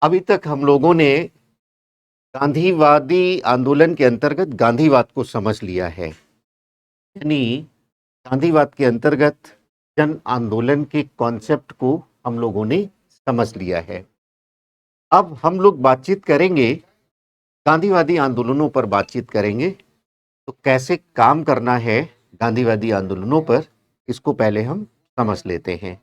अभी तक हम लोगों ने गांधीवादी आंदोलन के अंतर्गत गांधीवाद को समझ लिया है। यानी गांधीवाद के अंतर्गत जन आंदोलन के कॉन्सेप्ट को हम लोगों ने समझ लिया है। अब हम लोग बातचीत करेंगे, गांधीवादी आंदोलनों पर बातचीत करेंगे। तो कैसे काम करना है गांधीवादी आंदोलनों पर, इसको पहले हम समझ लेते हैं।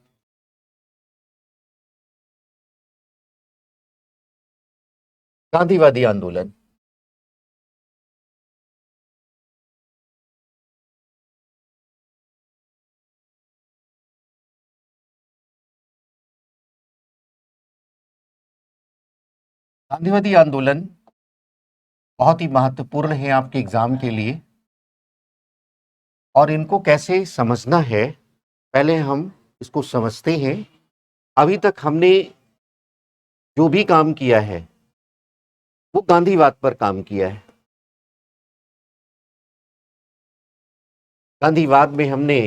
गांधीवादी आंदोलन गांधीवादी आंदोलन बहुत ही महत्वपूर्ण है आपके एग्जाम के लिए, और इनको कैसे समझना है पहले हम इसको समझते हैं। अभी तक हमने जो भी काम किया है वो गांधीवाद पर काम किया है। गांधीवाद में हमने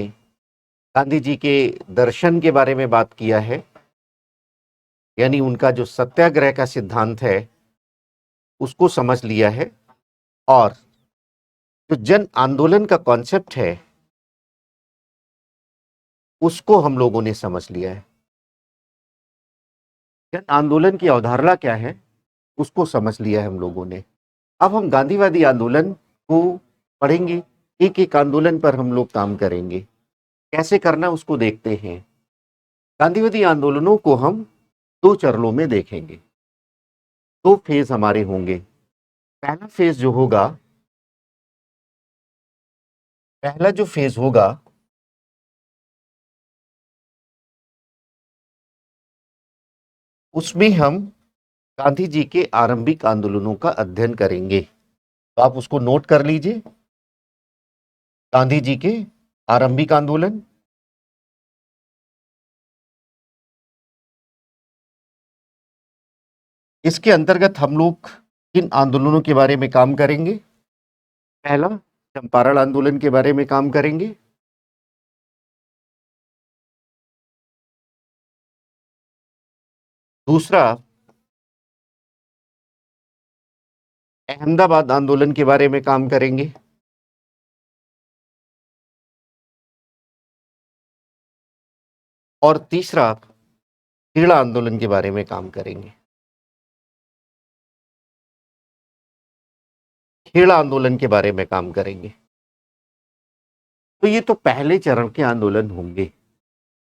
गांधी जी के दर्शन के बारे में बात किया है, यानी उनका जो सत्याग्रह का सिद्धांत है उसको समझ लिया है। और जो जन आंदोलन का कॉन्सेप्ट है उसको हम लोगों ने समझ लिया है। जन आंदोलन की अवधारणा क्या है उसको समझ लिया है हम लोगों ने। अब हम गांधीवादी आंदोलन को पढ़ेंगे, एक एक आंदोलन पर हम लोग काम करेंगे। कैसे करना उसको देखते हैं। गांधीवादी आंदोलनों को हम दो चरणों में देखेंगे, दो फेज हमारे होंगे। पहला फेज जो होगा, पहला जो फेज होगा उसमें हम गांधी जी के आरंभिक आंदोलनों का अध्ययन करेंगे। तो आप उसको नोट कर लीजिए, गांधी जी के आरंभिक आंदोलन। इसके अंतर्गत हम लोग किन आंदोलनों के बारे में काम करेंगे। पहला, चंपारण आंदोलन के बारे में काम करेंगे। दूसरा, अहमदाबाद आंदोलन के बारे में काम करेंगे। और तीसरा, खेड़ा आंदोलन के बारे में काम करेंगे। खेड़ा आंदोलन के बारे में काम करेंगे। तो ये तो पहले चरण के आंदोलन होंगे।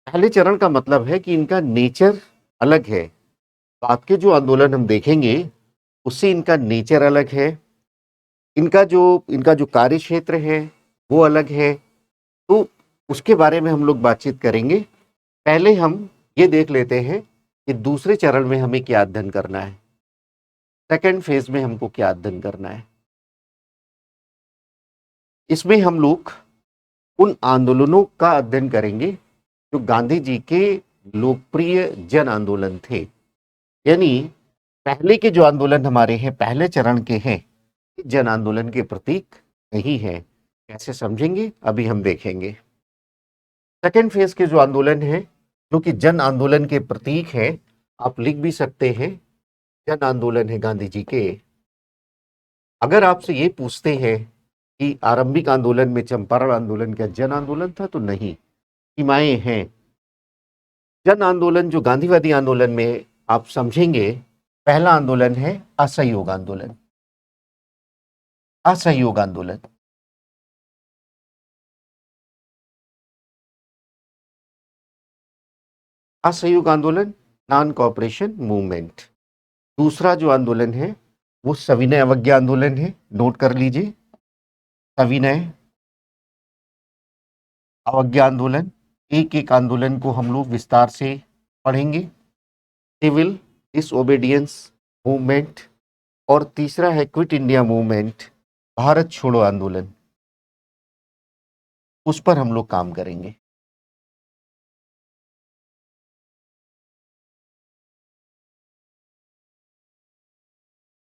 पहले चरण का मतलब है कि इनका नेचर अलग है। बाद के जो आंदोलन हम देखेंगे उससे इनका नेचर अलग है, इनका जो कार्य क्षेत्र है वो अलग है। तो उसके बारे में हम लोग बातचीत करेंगे। पहले हम ये देख लेते हैं कि दूसरे चरण में हमें क्या अध्ययन करना है, सेकेंड फेज में हमको क्या अध्ययन करना है। इसमें हम लोग उन आंदोलनों का अध्ययन करेंगे जो गांधी जी के लोकप्रिय जन आंदोलन थे। यानी पहले के जो आंदोलन हमारे हैं, पहले चरण के हैं, जन आंदोलन के प्रतीक नहीं है। कैसे समझेंगे अभी हम देखेंगे। सेकेंड फेज के जो आंदोलन है, जो कि जन आंदोलन के प्रतीक है, आप लिख भी सकते हैं, जन आंदोलन है गांधी जी के। अगर आपसे ये पूछते हैं कि आरंभिक आंदोलन में चंपारण आंदोलन क्या जन आंदोलन था, तो नहीं, सीमाएं हैं। जन आंदोलन जो गांधीवादी आंदोलन में आप समझेंगे, पहला आंदोलन है असहयोग आंदोलन। असहयोग आंदोलन, असहयोग आंदोलन, नॉन कॉपरेशन मूवमेंट। दूसरा जो आंदोलन है वो सविनय अवज्ञा आंदोलन है, नोट कर लीजिए, सविनय अवज्ञा आंदोलन। एक एक आंदोलन को हम लोग विस्तार से पढ़ेंगे। सिविल डिसओबीडियंस मूवमेंट, और तीसरा है क्विट इंडिया मूवमेंट, भारत छोड़ो आंदोलन। उस पर हम लोग काम करेंगे।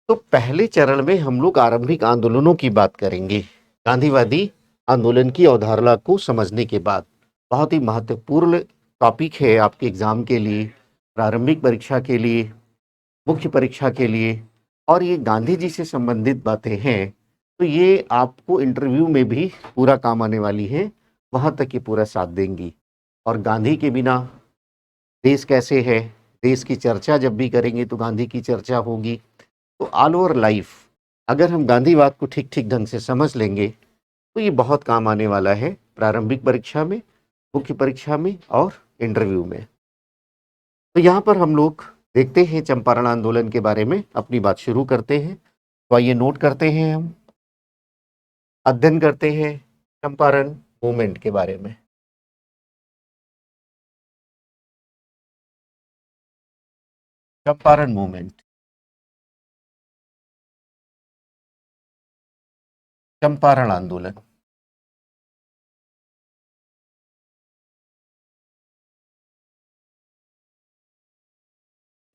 तो पहले चरण में हम लोग आरंभिक आंदोलनों की बात करेंगे, गांधीवादी आंदोलन की अवधारणा को समझने के बाद। बहुत ही महत्वपूर्ण टॉपिक है आपके एग्जाम के लिए, प्रारंभिक परीक्षा के लिए। मुख्य परीक्षा के लिए, और ये गांधी जी से संबंधित बातें हैं, तो ये आपको इंटरव्यू में भी पूरा काम आने वाली है, वहाँ तक ये पूरा साथ देंगी। और गांधी के बिना देश कैसे है, देश की चर्चा जब भी करेंगे तो गांधी की चर्चा होगी। तो ऑल ओवर लाइफ अगर हम गांधीवाद को ठीक ठीक ढंग से समझ लेंगे तो ये बहुत काम आने वाला है प्रारंभिक परीक्षा में, मुख्य परीक्षा में और इंटरव्यू में। तो यहाँ पर हम लोग देखते हैं चंपारण आंदोलन के बारे में अपनी बात शुरू करते हैं। तो आइए नोट करते हैं, हम अध्ययन करते हैं चंपारण मूवमेंट के बारे में। चंपारण मूवमेंट, चंपारण आंदोलन।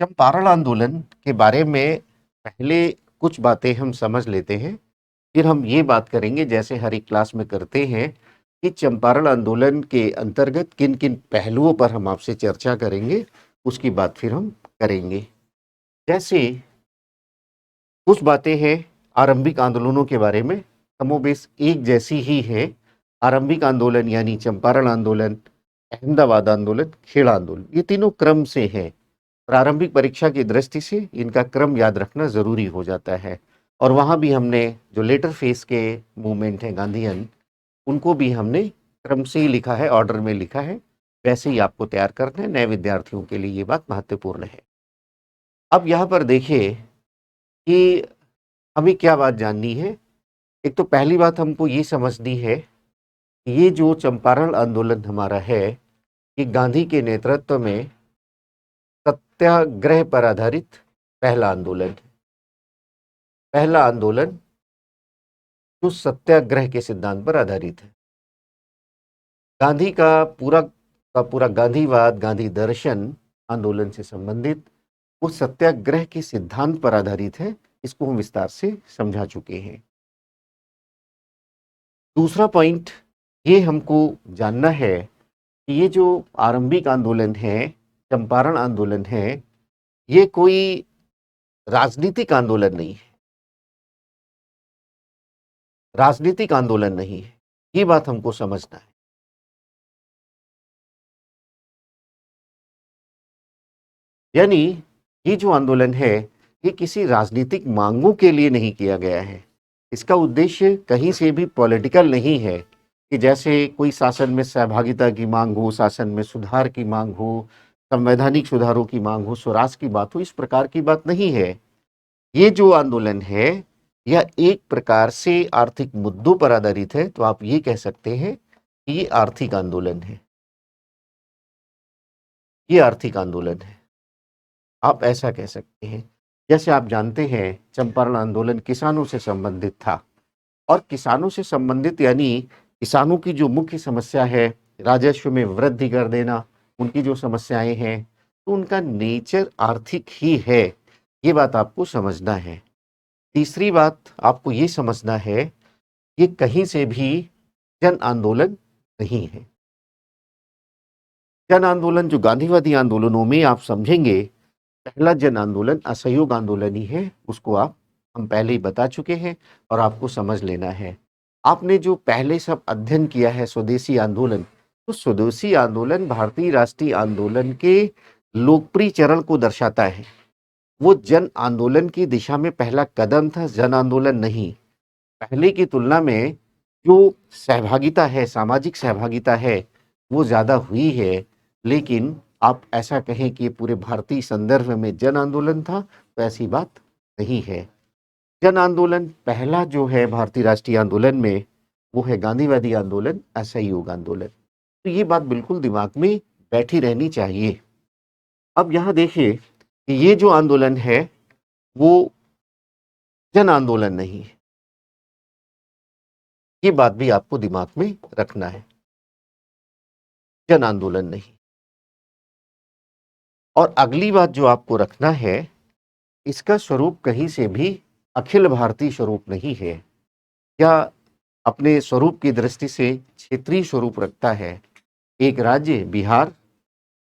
चंपारण आंदोलन के बारे में पहले कुछ बातें हम समझ लेते हैं, फिर हम ये बात करेंगे जैसे हर एक क्लास में करते हैं कि चंपारण आंदोलन के अंतर्गत किन किन पहलुओं पर हम आपसे चर्चा करेंगे, उसकी बात फिर हम करेंगे। जैसे कुछ बातें हैं आरंभिक आंदोलनों के बारे में, कमोबेश एक जैसी ही है। आरंभिक आंदोलन यानी चंपारण आंदोलन, अहमदाबाद आंदोलन, खेड़ा आंदोलन, ये तीनों क्रम से हैं। प्रारंभिक परीक्षा की दृष्टि से इनका क्रम याद रखना ज़रूरी हो जाता है। और वहाँ भी हमने जो लेटर फेज के मूवमेंट हैं गांधीयन, उनको भी हमने क्रम से ही लिखा है, ऑर्डर में लिखा है, वैसे ही आपको तैयार करना है। नए विद्यार्थियों के लिए ये बात महत्वपूर्ण है। अब यहाँ पर देखिए कि हमें क्या बात जाननी है। एक तो पहली बात हमको ये समझनी है कि ये जो चंपारण आंदोलन हमारा है, ये गांधी के नेतृत्व में सत्याग्रह पर आधारित पहला आंदोलन है। पहला आंदोलन जो सत्याग्रह के सिद्धांत पर आधारित है। गांधी का पूरा गांधीवाद, गांधी दर्शन आंदोलन से संबंधित उस सत्याग्रह के सिद्धांत पर आधारित है। इसको हम विस्तार से समझा चुके हैं। दूसरा पॉइंट ये हमको जानना है कि ये जो आरंभिक आंदोलन है, चंपारण आंदोलन है, ये कोई राजनीतिक आंदोलन नहीं है, राजनीतिक आंदोलन नहीं है। ये बात हमको समझना है। यानी ये जो आंदोलन है, ये किसी राजनीतिक मांगों के लिए नहीं किया गया है। इसका उद्देश्य कहीं से भी पॉलिटिकल नहीं है कि जैसे कोई शासन में सहभागिता की मांग हो, शासन में सुधार की मांग हो, संवैधानिक सुधारों की मांग हो, स्वराज की बात हो, इस प्रकार की बात नहीं है। ये जो आंदोलन है यह एक प्रकार से आर्थिक मुद्दों पर आधारित है। तो आप ये कह सकते हैं कि ये आर्थिक आंदोलन है, ये आर्थिक आंदोलन है, आप ऐसा कह सकते हैं। जैसे आप जानते हैं चंपारण आंदोलन किसानों से संबंधित था, और किसानों से संबंधित यानी किसानों की जो मुख्य समस्या है राजस्व में वृद्धि कर देना, उनकी जो समस्याएं हैं, तो उनका नेचर आर्थिक ही है। ये बात आपको समझना है। तीसरी बात आपको ये समझना है, ये कहीं से भी जन आंदोलन नहीं है। जन आंदोलन जो गांधीवादी आंदोलनों में आप समझेंगे, पहला जन आंदोलन असहयोग आंदोलन ही है। उसको हम पहले ही बता चुके हैं और आपको समझ लेना है। आपने जो पहले सब अध्ययन किया है स्वदेशी आंदोलन, तो स्वदेशी आंदोलन भारतीय राष्ट्रीय आंदोलन के लोकप्रिय चरण को दर्शाता है। वो जन आंदोलन की दिशा में पहला कदम था, जन आंदोलन नहीं। पहले की तुलना में जो सहभागिता है, सामाजिक सहभागिता है, वो ज़्यादा हुई है। लेकिन आप ऐसा कहें कि ये पूरे भारतीय संदर्भ में जन आंदोलन था, तो ऐसी बात नहीं है। जन आंदोलन पहला जो है भारतीय राष्ट्रीय आंदोलन में, वो है गांधीवादी आंदोलन, असहयोग आंदोलन। तो ये बात बिल्कुल दिमाग में बैठी रहनी चाहिए। अब यहाँ देखिए कि ये जो आंदोलन है वो जन आंदोलन नहीं है। ये बात भी आपको दिमाग में रखना है, जन आंदोलन नहीं। और अगली बात जो आपको रखना है, इसका स्वरूप कहीं से भी अखिल भारतीय स्वरूप नहीं है, या अपने स्वरूप की दृष्टि से क्षेत्रीय स्वरूप रखता है। एक राज्य बिहार,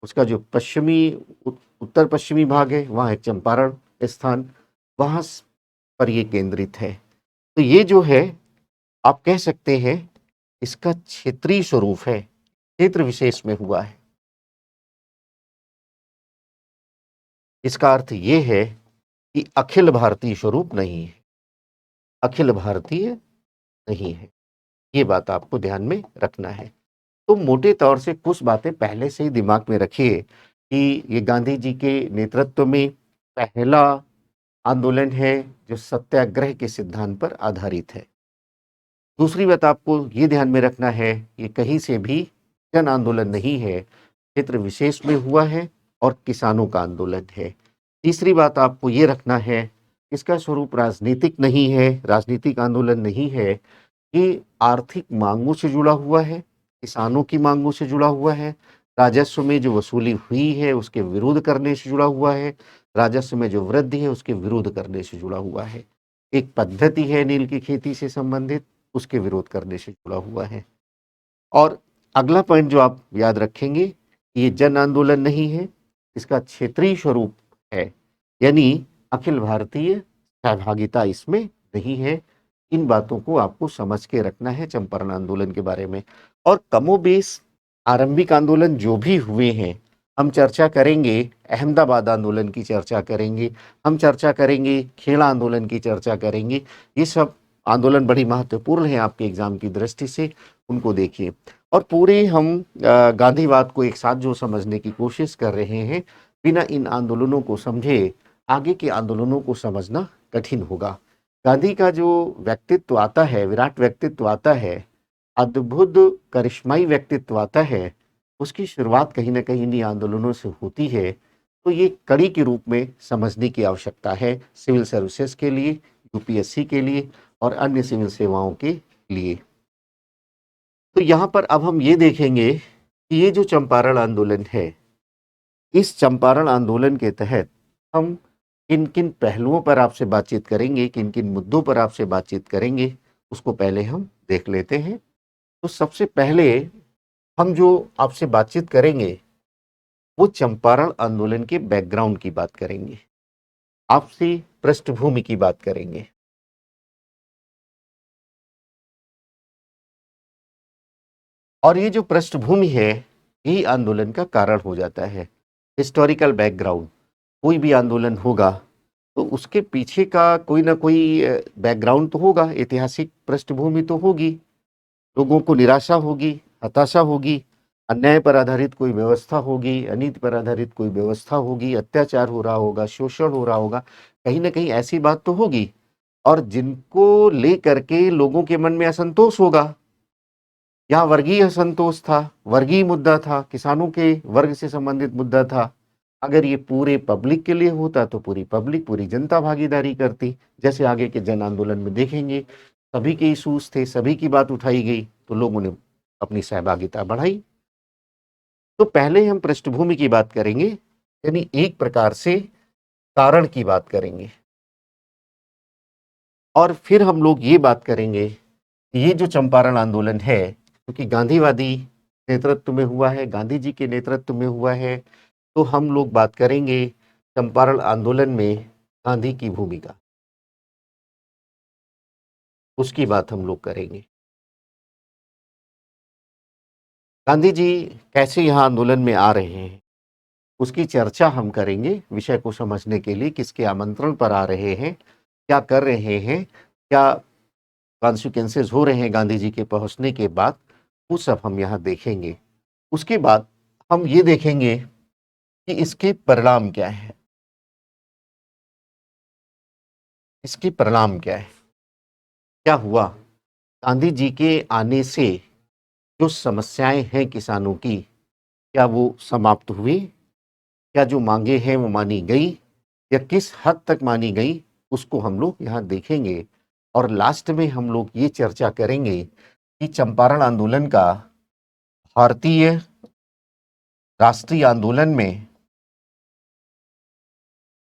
उसका जो उत्तर पश्चिमी भाग है, वहाँ एक चंपारण स्थान, वहां पर ये केंद्रित है। तो ये जो है आप कह सकते हैं इसका क्षेत्रीय स्वरूप है, क्षेत्र विशेष में हुआ है। इसका अर्थ ये है कि अखिल भारतीय स्वरूप नहीं है, अखिल भारतीय नहीं है। ये बात आपको ध्यान में रखना है। तो मोटे तौर से कुछ बातें पहले से ही दिमाग में रखिए कि ये गांधी जी के नेतृत्व में पहला आंदोलन है जो सत्याग्रह के सिद्धांत पर आधारित है। दूसरी बात आपको ये ध्यान में रखना है, ये कहीं से भी जन आंदोलन नहीं है, क्षेत्र विशेष में हुआ है और किसानों का आंदोलन है। तीसरी बात आपको ये रखना है, इसका स्वरूप राजनीतिक नहीं है, राजनीतिक आंदोलन नहीं है, ये आर्थिक मांगों से जुड़ा हुआ है, किसानों की मांगों से जुड़ा हुआ है, राजस्व में जो वसूली हुई है उसके विरोध करने से जुड़ा हुआ है, राजस्व में जो वृद्धि है उसके विरोध करने से जुड़ा हुआ है। एक पद्धति है नील की खेती से संबंधित, उसके विरोध करने से जुड़ा हुआ है। और अगला पॉइंट जो आप याद रखेंगे, ये जन आंदोलन नहीं है, इसका क्षेत्रीय स्वरूप है, यानी अखिल भारतीय सहभागिता इसमें नहीं है। इन बातों को आपको समझ के रखना है चंपारण आंदोलन के बारे में। और कमोबेश आरंभिक आंदोलन जो भी हुए हैं, हम चर्चा करेंगे, अहमदाबाद आंदोलन की चर्चा करेंगे, हम चर्चा करेंगे खेड़ा आंदोलन की चर्चा करेंगे। ये सब आंदोलन बड़ी महत्वपूर्ण है आपके एग्जाम की दृष्टि से, उनको देखिए। और पूरे हम गांधीवाद को एक साथ जो समझने की कोशिश कर रहे हैं, बिना इन आंदोलनों को समझे आगे के आंदोलनों को समझना कठिन होगा। गांधी का जो व्यक्तित्व आता है, विराट व्यक्तित्व आता है, अद्भुत करिश्माई व्यक्तित्व आता है, उसकी शुरुआत कहीं ना कहीं इन्हीं आंदोलनों से होती है। तो ये कड़ी के रूप में समझने की आवश्यकता है सिविल सर्विसेज के लिए, यूपीएससी के लिए और अन्य सिविल सेवाओं के लिए। तो यहाँ पर अब हम ये देखेंगे कि ये जो चंपारण आंदोलन है, इस चंपारण आंदोलन के तहत हम किन किन पहलुओं पर आपसे बातचीत करेंगे, किन किन मुद्दों पर आपसे बातचीत करेंगे, उसको पहले हम देख लेते हैं। तो सबसे पहले हम जो आपसे बातचीत करेंगे वो चंपारण आंदोलन के बैकग्राउंड की बात करेंगे, आपसी पृष्ठभूमि की बात करेंगे। और ये जो पृष्ठभूमि है यही आंदोलन का कारण हो जाता है। हिस्टोरिकल बैकग्राउंड, कोई भी आंदोलन होगा तो उसके पीछे का कोई ना कोई बैकग्राउंड तो होगा, ऐतिहासिक पृष्ठभूमि तो होगी। लोगों को निराशा होगी, हताशा होगी, अन्याय पर आधारित कोई व्यवस्था होगी, अनीति पर आधारित कोई व्यवस्था होगी, अत्याचार हो रहा होगा, शोषण हो रहा होगा, कहीं ना कहीं ऐसी बात तो होगी। और जिनको लेकर के लोगों के मन में असंतोष होगा, यहाँ वर्गीय असंतोष था, वर्गीय मुद्दा था, किसानों के वर्ग से संबंधित मुद्दा था। अगर ये पूरे पब्लिक के लिए होता तो पूरी पब्लिक, पूरी जनता भागीदारी करती, जैसे आगे के जन आंदोलन में देखेंगे। सभी के इशूज थे, सभी की बात उठाई गई तो लोगों ने अपनी सहभागिता बढ़ाई। तो पहले हम पृष्ठभूमि की बात करेंगे, यानी एक प्रकार से कारण की बात करेंगे। और फिर हम लोग ये बात करेंगे कि ये जो चंपारण आंदोलन है, क्योंकि गांधीवादी नेतृत्व में हुआ है, गांधी जी के नेतृत्व में हुआ है, तो हम लोग बात करेंगे चंपारण आंदोलन में गांधी की भूमिका, उसकी बात हम लोग करेंगे। गांधी जी कैसे यहाँ आंदोलन में आ रहे हैं उसकी चर्चा हम करेंगे, विषय को समझने के लिए किसके आमंत्रण पर आ रहे हैं, क्या कर रहे हैं, क्या कॉन्सिक्वेंसेस हो रहे हैं गांधी जी के पहुंचने के बाद, वो सब हम यहाँ देखेंगे। उसके बाद हम ये देखेंगे कि इसके परिणाम क्या है, इसके परिणाम क्या है, क्या हुआ गांधी जी के आने से, जो समस्याएं हैं किसानों की, क्या वो समाप्त हुई, क्या जो मांगे हैं वो मानी गई या किस हद तक मानी गई, उसको हम लोग यहाँ देखेंगे। और लास्ट में हम लोग ये चर्चा करेंगे कि चंपारण आंदोलन का भारतीय राष्ट्रीय आंदोलन में,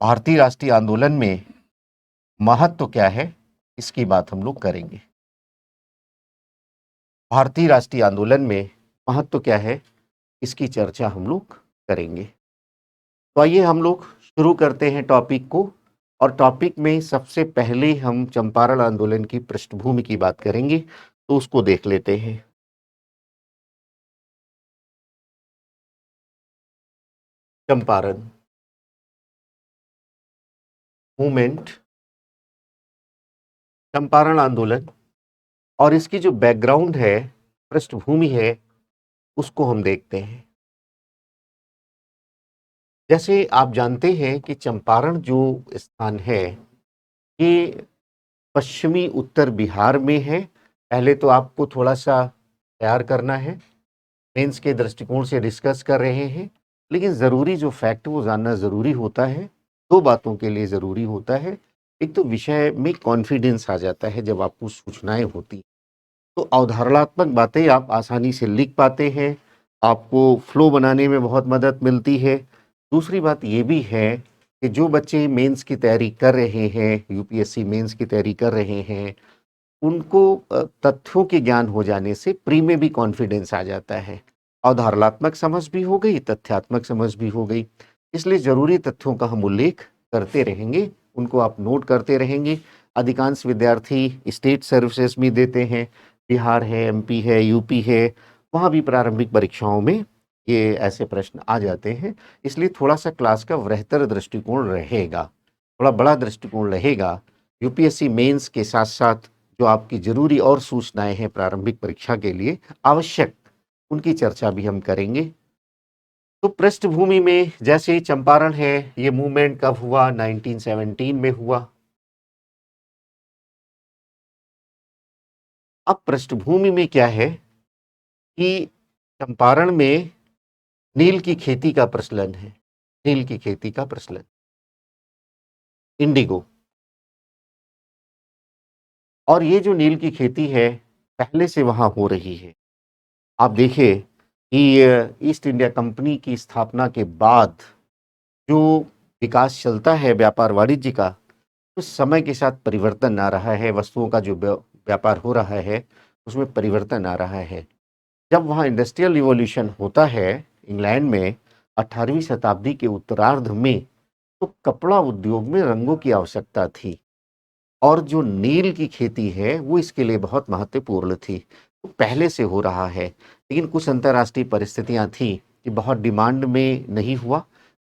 भारतीय राष्ट्रीय आंदोलन में महत्व क्या है, इसकी बात हम लोग करेंगे। भारतीय राष्ट्रीय आंदोलन में महत्व क्या है, इसकी चर्चा हम लोग करेंगे। तो आइए हम लोग शुरू करते हैं टॉपिक को। और टॉपिक में सबसे पहले हम चंपारण आंदोलन की पृष्ठभूमि की बात करेंगे, तो उसको देख लेते हैं। चंपारण मूवमेंट, चंपारण आंदोलन, और इसकी जो बैकग्राउंड है, पृष्ठभूमि है, उसको हम देखते हैं। जैसे आप जानते हैं कि चंपारण जो स्थान है, ये पश्चिमी उत्तर बिहार में है। पहले तो आपको थोड़ा सा तैयार करना है, मेंस के दृष्टिकोण से डिस्कस कर रहे हैं, लेकिन ज़रूरी जो फैक्ट वो जानना ज़रूरी होता है। दो बातों के लिए ज़रूरी होता है। एक तो विषय में कॉन्फिडेंस आ जाता है जब आपको सूचनाएं होती, तो अवधारणात्मक बातें आप आसानी से लिख पाते हैं, आपको फ्लो बनाने में बहुत मदद मिलती है। दूसरी बात ये भी है कि जो बच्चे मेंस की तैयारी कर रहे हैं, यूपीएससी मेंस की तैयारी कर रहे हैं, उनको तथ्यों के ज्ञान हो जाने से प्री में भी कॉन्फिडेंस आ जाता है। अवधारणात्मक समझ भी हो गई, तथ्यात्मक समझ भी हो गई। इसलिए ज़रूरी तथ्यों का हम उल्लेख करते रहेंगे, उनको आप नोट करते रहेंगे। अधिकांश विद्यार्थी स्टेट सर्विसेज भी देते हैं, बिहार है, एमपी है, यूपी है, वहाँ भी प्रारंभिक परीक्षाओं में ये ऐसे प्रश्न आ जाते हैं। इसलिए थोड़ा सा क्लास का वृहत्तर दृष्टिकोण रहेगा, थोड़ा बड़ा दृष्टिकोण रहेगा। यूपीएससी मेंस के साथ साथ जो आपकी जरूरी और सूचनाएं हैं प्रारंभिक परीक्षा के लिए आवश्यक, उनकी चर्चा भी हम करेंगे। तो पृष्ठभूमि में जैसे चंपारण है, ये मूवमेंट कब हुआ? 1917 में हुआ। अब पृष्ठभूमि में क्या है कि चंपारण में नील की खेती का प्रचलन है, नील की खेती का प्रचलन, इंडिगो। और ये जो नील की खेती है पहले से वहां हो रही है। आप देखिए कि ईस्ट इंडिया कंपनी की स्थापना के बाद जो विकास चलता है व्यापार वाणिज्य का, तो समय के साथ परिवर्तन आ रहा है, वस्तुओं का जो व्यापार हो रहा है उसमें परिवर्तन आ रहा है। जब वहाँ इंडस्ट्रियल रिवॉल्यूशन होता है इंग्लैंड में 18वीं शताब्दी के उत्तरार्ध में, तो कपड़ा उद्योग में रंगों की आवश्यकता थी, और जो नील की खेती है वो इसके लिए बहुत महत्वपूर्ण थी। तो पहले से हो रहा है, लेकिन कुछ अंतर्राष्ट्रीय परिस्थितियां थी कि बहुत डिमांड में नहीं हुआ।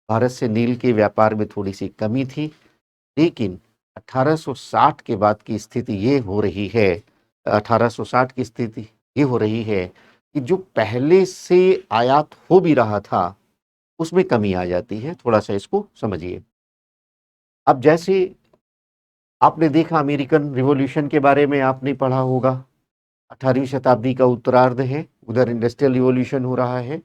भारत से नील के व्यापार में थोड़ी सी कमी थी, लेकिन 1860 के बाद की स्थिति ये हो रही है, 1860 की स्थिति ये हो रही है कि जो पहले से आयात हो भी रहा था उसमें कमी आ जाती है। थोड़ा सा इसको समझिए। अब जैसे आपने देखा अमेरिकन रिवॉल्यूशन के बारे में आपने पढ़ा होगा, 18वीं शताब्दी का उत्तरार्ध है, उधर इंडस्ट्रियल रिवॉल्यूशन हो रहा है।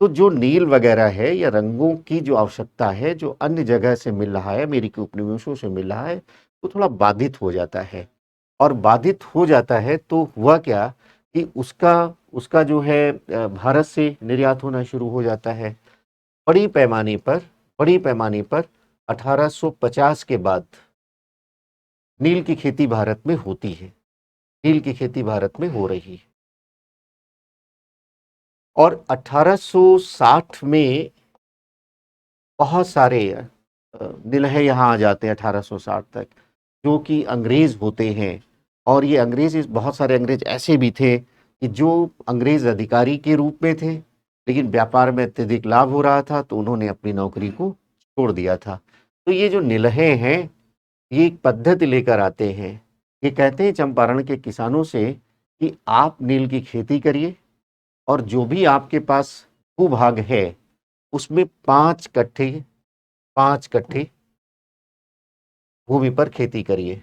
तो जो नील वगैरह है या रंगों की जो आवश्यकता है जो अन्य जगह से मिल रहा है, अमेरिकी उपनिवेशों से मिल रहा है, वो थोड़ा बाधित हो जाता है। और बाधित हो जाता है तो हुआ क्या कि उसका उसका जो है भारत से निर्यात होना शुरू हो जाता है बड़ी पैमाने पर। बड़ी पैमाने पर 1850 के बाद नील की खेती भारत में होती है, नील की खेती भारत में हो रही है। और 1860 में बहुत सारे निलहे यहाँ आ जाते हैं 1860 तक, जो कि अंग्रेज होते हैं। और ये अंग्रेज, बहुत सारे अंग्रेज ऐसे भी थे कि जो अंग्रेज अधिकारी के रूप में थे, लेकिन व्यापार में अत्यधिक लाभ हो रहा था तो उन्होंने अपनी नौकरी को छोड़ दिया था। तो ये जो निलहे हैं ये एक पद्धति लेकर आते हैं। ये कहते हैं चंपारण के किसानों से कि आप नील की खेती करिए, और जो भी आपके पास भूभाग है उसमें 5 कट्ठे, 5 कट्ठे भूमि पर खेती करिए।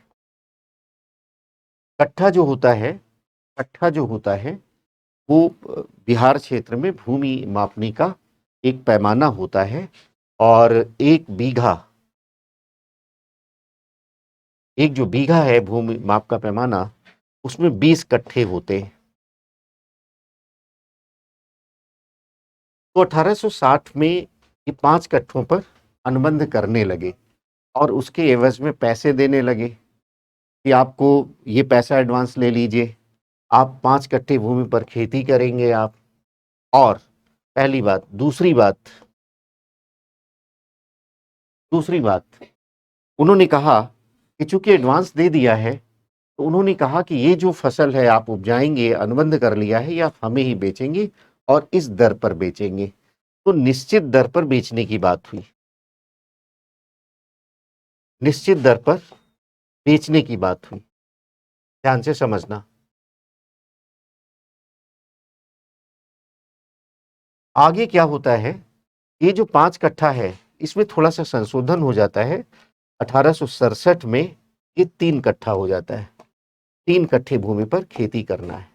कट्ठा जो होता है, कट्ठा जो होता है वो बिहार क्षेत्र में भूमि मापने का एक पैमाना होता है। और एक जो बीघा है भूमि माप का पैमाना, उसमें 20 कट्ठे होते हैं। तो 1860 में ये 5 कट्ठों पर अनुबंध करने लगे और उसके एवज में पैसे देने लगे कि आपको ये पैसा एडवांस ले लीजिए, आप 5 कट्ठे भूमि पर खेती करेंगे आप। और पहली बात, दूसरी बात, उन्होंने कहा कि चूंकि एडवांस दे दिया है, तो उन्होंने कहा कि ये जो फसल है आप उपजाएंगे, अनुबंध कर लिया है, ये आप हमें ही बेचेंगे और इस दर पर बेचेंगे। तो निश्चित दर पर बेचने की बात हुई, निश्चित दर पर बेचने की बात हुई। ध्यान से समझना। आगे क्या होता है, ये जो 5 कट्ठा है इसमें थोड़ा सा संशोधन हो जाता है। 1867 में ये 3 कट्ठा हो जाता है। 3 कट्ठे भूमि पर खेती करना है।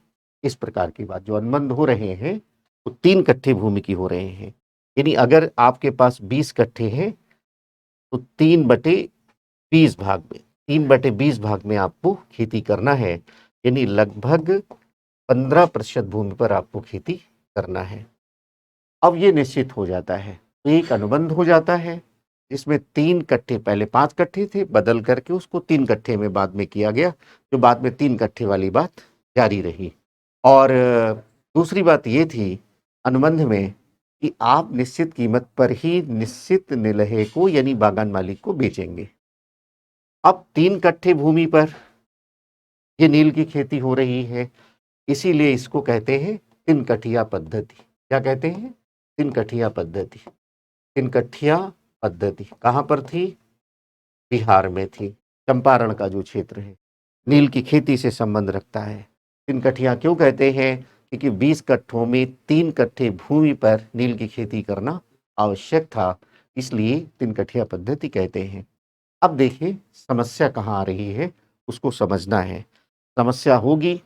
इस प्रकार की बात, जो अनुबंध हो रहे हैं वो 3 कट्ठे भूमि की हो रहे हैं। यानी अगर आपके पास 20 कट्ठे हैं तो 3/20 भाग में, 3/20 भाग में आपको खेती करना है। यानी लगभग 15% भूमि पर आपको खेती करना है। अब ये निश्चित हो जाता है तो एक अनुबंध हो जाता है, जिसमें 3 कट्ठे, पहले 5 कट्ठे थे, बदल करके उसको 3 कट्ठे में बाद में किया गया, जो बाद में 3 कट्ठे वाली बात जारी रही। और दूसरी बात ये थी अनुबंध में कि आप निश्चित कीमत पर ही निश्चित निलहे को यानी बागान मालिक को बेचेंगे। अब 3 कट्ठे भूमि पर ये नील की खेती हो रही है, इसीलिए इसको कहते हैं 3 कठिया पद्धति। क्या कहते हैं? 3 कठिया पद्धति। 3 कठिया पद्धति कहाँ पर थी? बिहार में थी। चंपारण का जो क्षेत्र है, नील की खेती से संबंध रखता है। 3 कठिया क्यों कहते हैं? क्योंकि 20 कट्ठों में 3 कट्ठे भूमि पर नील की खेती करना आवश्यक था, इसलिए 3 कठिया पद्धति कहते हैं। अब देखिए समस्या कहाँ आ रही है, उसको समझना है। समस्या होगी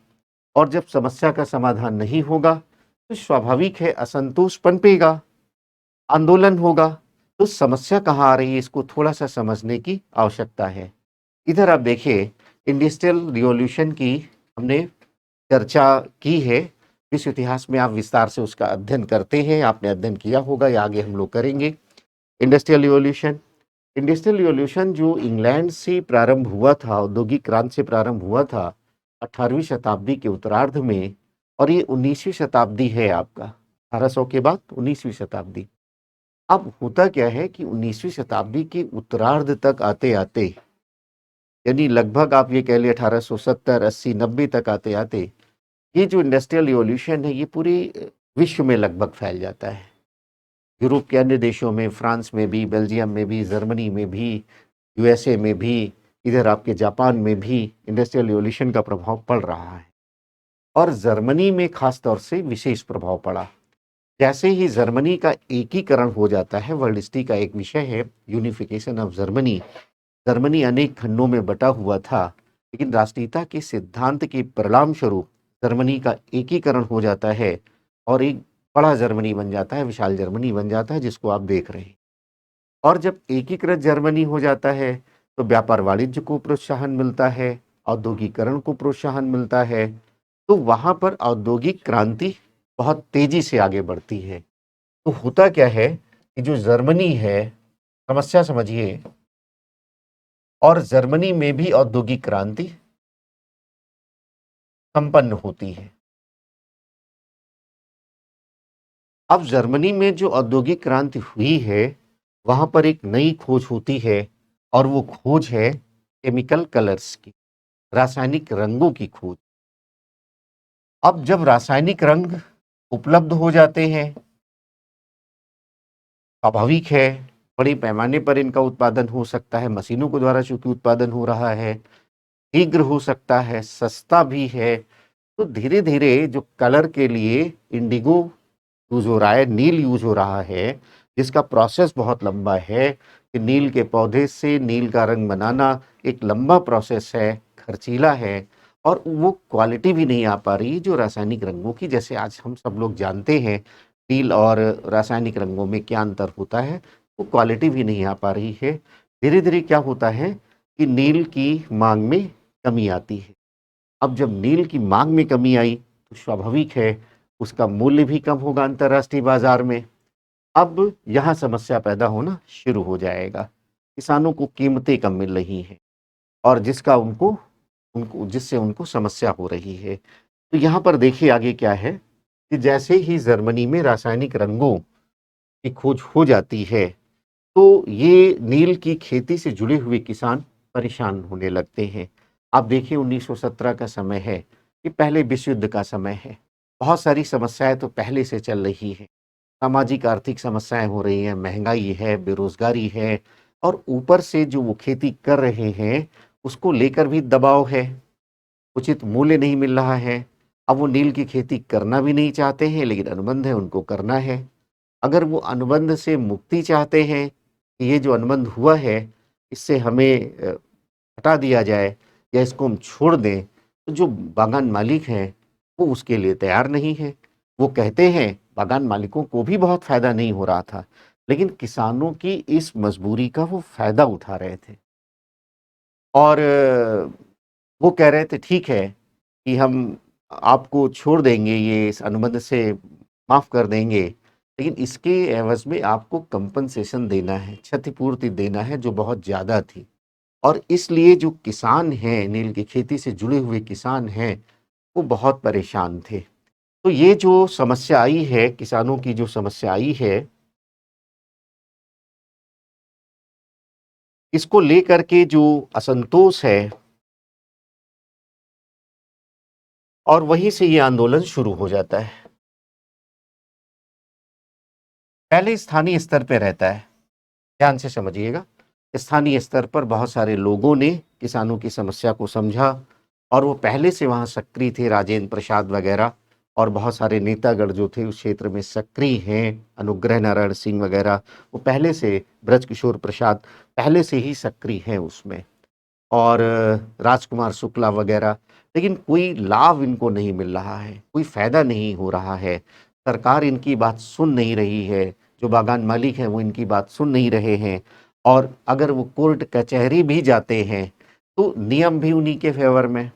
और जब समस्या का समाधान नहीं होगा तो स्वाभाविक है असंतोष पनपेगा, आंदोलन होगा। तो समस्या कहाँ आ रही है, इसको थोड़ा सा समझने की आवश्यकता है। इधर आप देखिए इंडस्ट्रियल रिवॉल्यूशन की हमने चर्चा की है। विश्व इतिहास में आप विस्तार से उसका अध्ययन करते हैं, आपने अध्ययन किया होगा या आगे हम लोग करेंगे। इंडस्ट्रियल रिवॉल्यूशन, इंडस्ट्रियल रिवॉल्यूशन जो इंग्लैंड से प्रारंभ हुआ था, औद्योगिक क्रांति से प्रारंभ हुआ था 18वीं शताब्दी के उत्तरार्ध में, और ये 19वीं शताब्दी है आपका, 1800 के बाद 19वीं शताब्दी। अब होता क्या है कि 19वीं शताब्दी के उत्तरार्ध तक आते आते, यानी लगभग आप ये कह लिए 1870, 80, 90 तक आते आते, ये जो इंडस्ट्रियल रिवॉल्यूशन है ये पूरे विश्व में लगभग फैल जाता है। यूरोप के अन्य देशों में, फ्रांस में भी, बेल्जियम में भी, जर्मनी में भी, यूएसए में भी, इधर आपके जापान में भी इंडस्ट्रियल रिवॉल्यूशन का प्रभाव पड़ रहा है। और जर्मनी में खास तौर से विशेष प्रभाव पड़ा। जैसे ही जर्मनी का एकीकरण हो जाता है, वर्ल्ड हिस्ट्री का एक विषय है यूनिफिकेशन ऑफ जर्मनी। जर्मनी अनेक खंडों में बटा हुआ था, लेकिन राष्ट्रीयता के सिद्धांत के परिणाम स्वरूप जर्मनी का एकीकरण हो जाता है और एक बड़ा जर्मनी बन जाता है, विशाल जर्मनी बन जाता है, जिसको आप देख रहे हैं। और जब एकीकृत जर्मनी हो जाता है तो व्यापार वाणिज्य को प्रोत्साहन मिलता है, औद्योगिकरण को प्रोत्साहन मिलता है। तो वहां पर औद्योगिक क्रांति बहुत तेजी से आगे बढ़ती है। तो होता क्या है कि जो जर्मनी है, समस्या समझिए, और जर्मनी में भी औद्योगिक क्रांति संपन्न होती है। अब जर्मनी में जो औद्योगिक क्रांति हुई है वहां पर एक नई खोज होती है, और वो खोज है केमिकल कलर्स की, रासायनिक रंगों की खोज। अब जब रासायनिक रंग उपलब्ध हो जाते हैं, स्वाभाविक है बड़े पैमाने पर इनका उत्पादन हो सकता है, मशीनों के द्वारा चूंकि उत्पादन हो रहा है, शीघ्र हो सकता है, सस्ता भी है। तो धीरे धीरे जो कलर के लिए इंडिगो यूज हो रहा है, नील यूज हो रहा है, जिसका प्रोसेस बहुत लंबा है कि नील के पौधे से नील का रंग बनाना एक लंबा प्रोसेस है, खर्चीला है, और वो क्वालिटी भी नहीं आ पा रही जो रासायनिक रंगों की। जैसे आज हम सब लोग जानते हैं नील और रासायनिक रंगों में क्या अंतर होता है, वो क्वालिटी भी नहीं आ पा रही है। धीरे धीरे क्या होता है कि नील की मांग में कमी आती है। अब जब नील की मांग में कमी आई तो स्वाभाविक है उसका मूल्य भी कम होगा अंतर्राष्ट्रीय बाजार में। अब यहाँ समस्या पैदा होना शुरू हो जाएगा। किसानों को कीमतें कम मिल रही हैं और जिसका उनको उनको जिससे उनको समस्या हो रही है। तो यहाँ पर देखिए आगे क्या है कि जैसे ही जर्मनी में रासायनिक रंगों की खोज हो जाती है तो ये नील की खेती से जुड़े हुए किसान परेशान होने लगते हैं। आप देखिए 1917 का समय है, ये पहले विश्व युद्ध का समय है। बहुत सारी समस्याएँ तो पहले से चल रही हैं। सामाजिक आर्थिक समस्याएँ हो रही हैं, महँगाई है, बेरोज़गारी है और ऊपर से जो वो खेती कर रहे हैं, उसको लेकर भी दबाव है। उचित मूल्य नहीं मिल रहा है। अब वो नील की खेती करना भी नहीं चाहते हैं, लेकिन अनुबंध है, उनको करना है। अगर वो अनुबंध से मुक्ति चाहते हैं, कि ये जो अनुबंध हुआ है, इससे हमें हटा दिया जाए या इसको हम छोड़ दें, तो जो बागान मालिक हैं, वो उसके लिए तैयार नहीं है। वो कहते हैं, बागान मालिकों को भी बहुत फ़ायदा नहीं हो रहा था, लेकिन किसानों की इस मजबूरी का वो फ़ायदा उठा रहे थे। और वो कह रहे थे ठीक है कि हम आपको छोड़ देंगे, ये इस अनुबंध से माफ़ कर देंगे, लेकिन इसके एवज़ में आपको कंपनसेशन देना है, क्षतिपूर्ति देना है जो बहुत ज़्यादा थी। और इसलिए जो किसान हैं, नील की खेती से जुड़े हुए किसान हैं, वो बहुत परेशान थे। तो ये जो समस्या आई है, किसानों की जो समस्या आई है, इसको लेकर के जो असंतोष है और वहीं से ये आंदोलन शुरू हो जाता है। पहले स्थानीय स्तर पे रहता है, ध्यान से समझिएगा। स्थानीय स्तर पर बहुत सारे लोगों ने किसानों की समस्या को समझा और वो पहले से वहाँ सक्रिय थे, राजेंद्र प्रसाद वगैरह और बहुत सारे नेतागण जो थे उस क्षेत्र में सक्रिय हैं, अनुग्रह नारायण सिंह वगैरह, वो पहले से, ब्रजकिशोर प्रसाद पहले से ही सक्रिय हैं उसमें। और राजकुमार शुक्ला वगैरह, लेकिन कोई लाभ इनको नहीं मिल रहा है, कोई फ़ायदा नहीं हो रहा है। सरकार इनकी बात सुन नहीं रही है, जो बागान मालिक हैं वो इनकी बात सुन नहीं रहे हैं और अगर वो कोर्ट कचहरी भी जाते हैं, तो नियम भी उन्हीं के फ़ेवर में,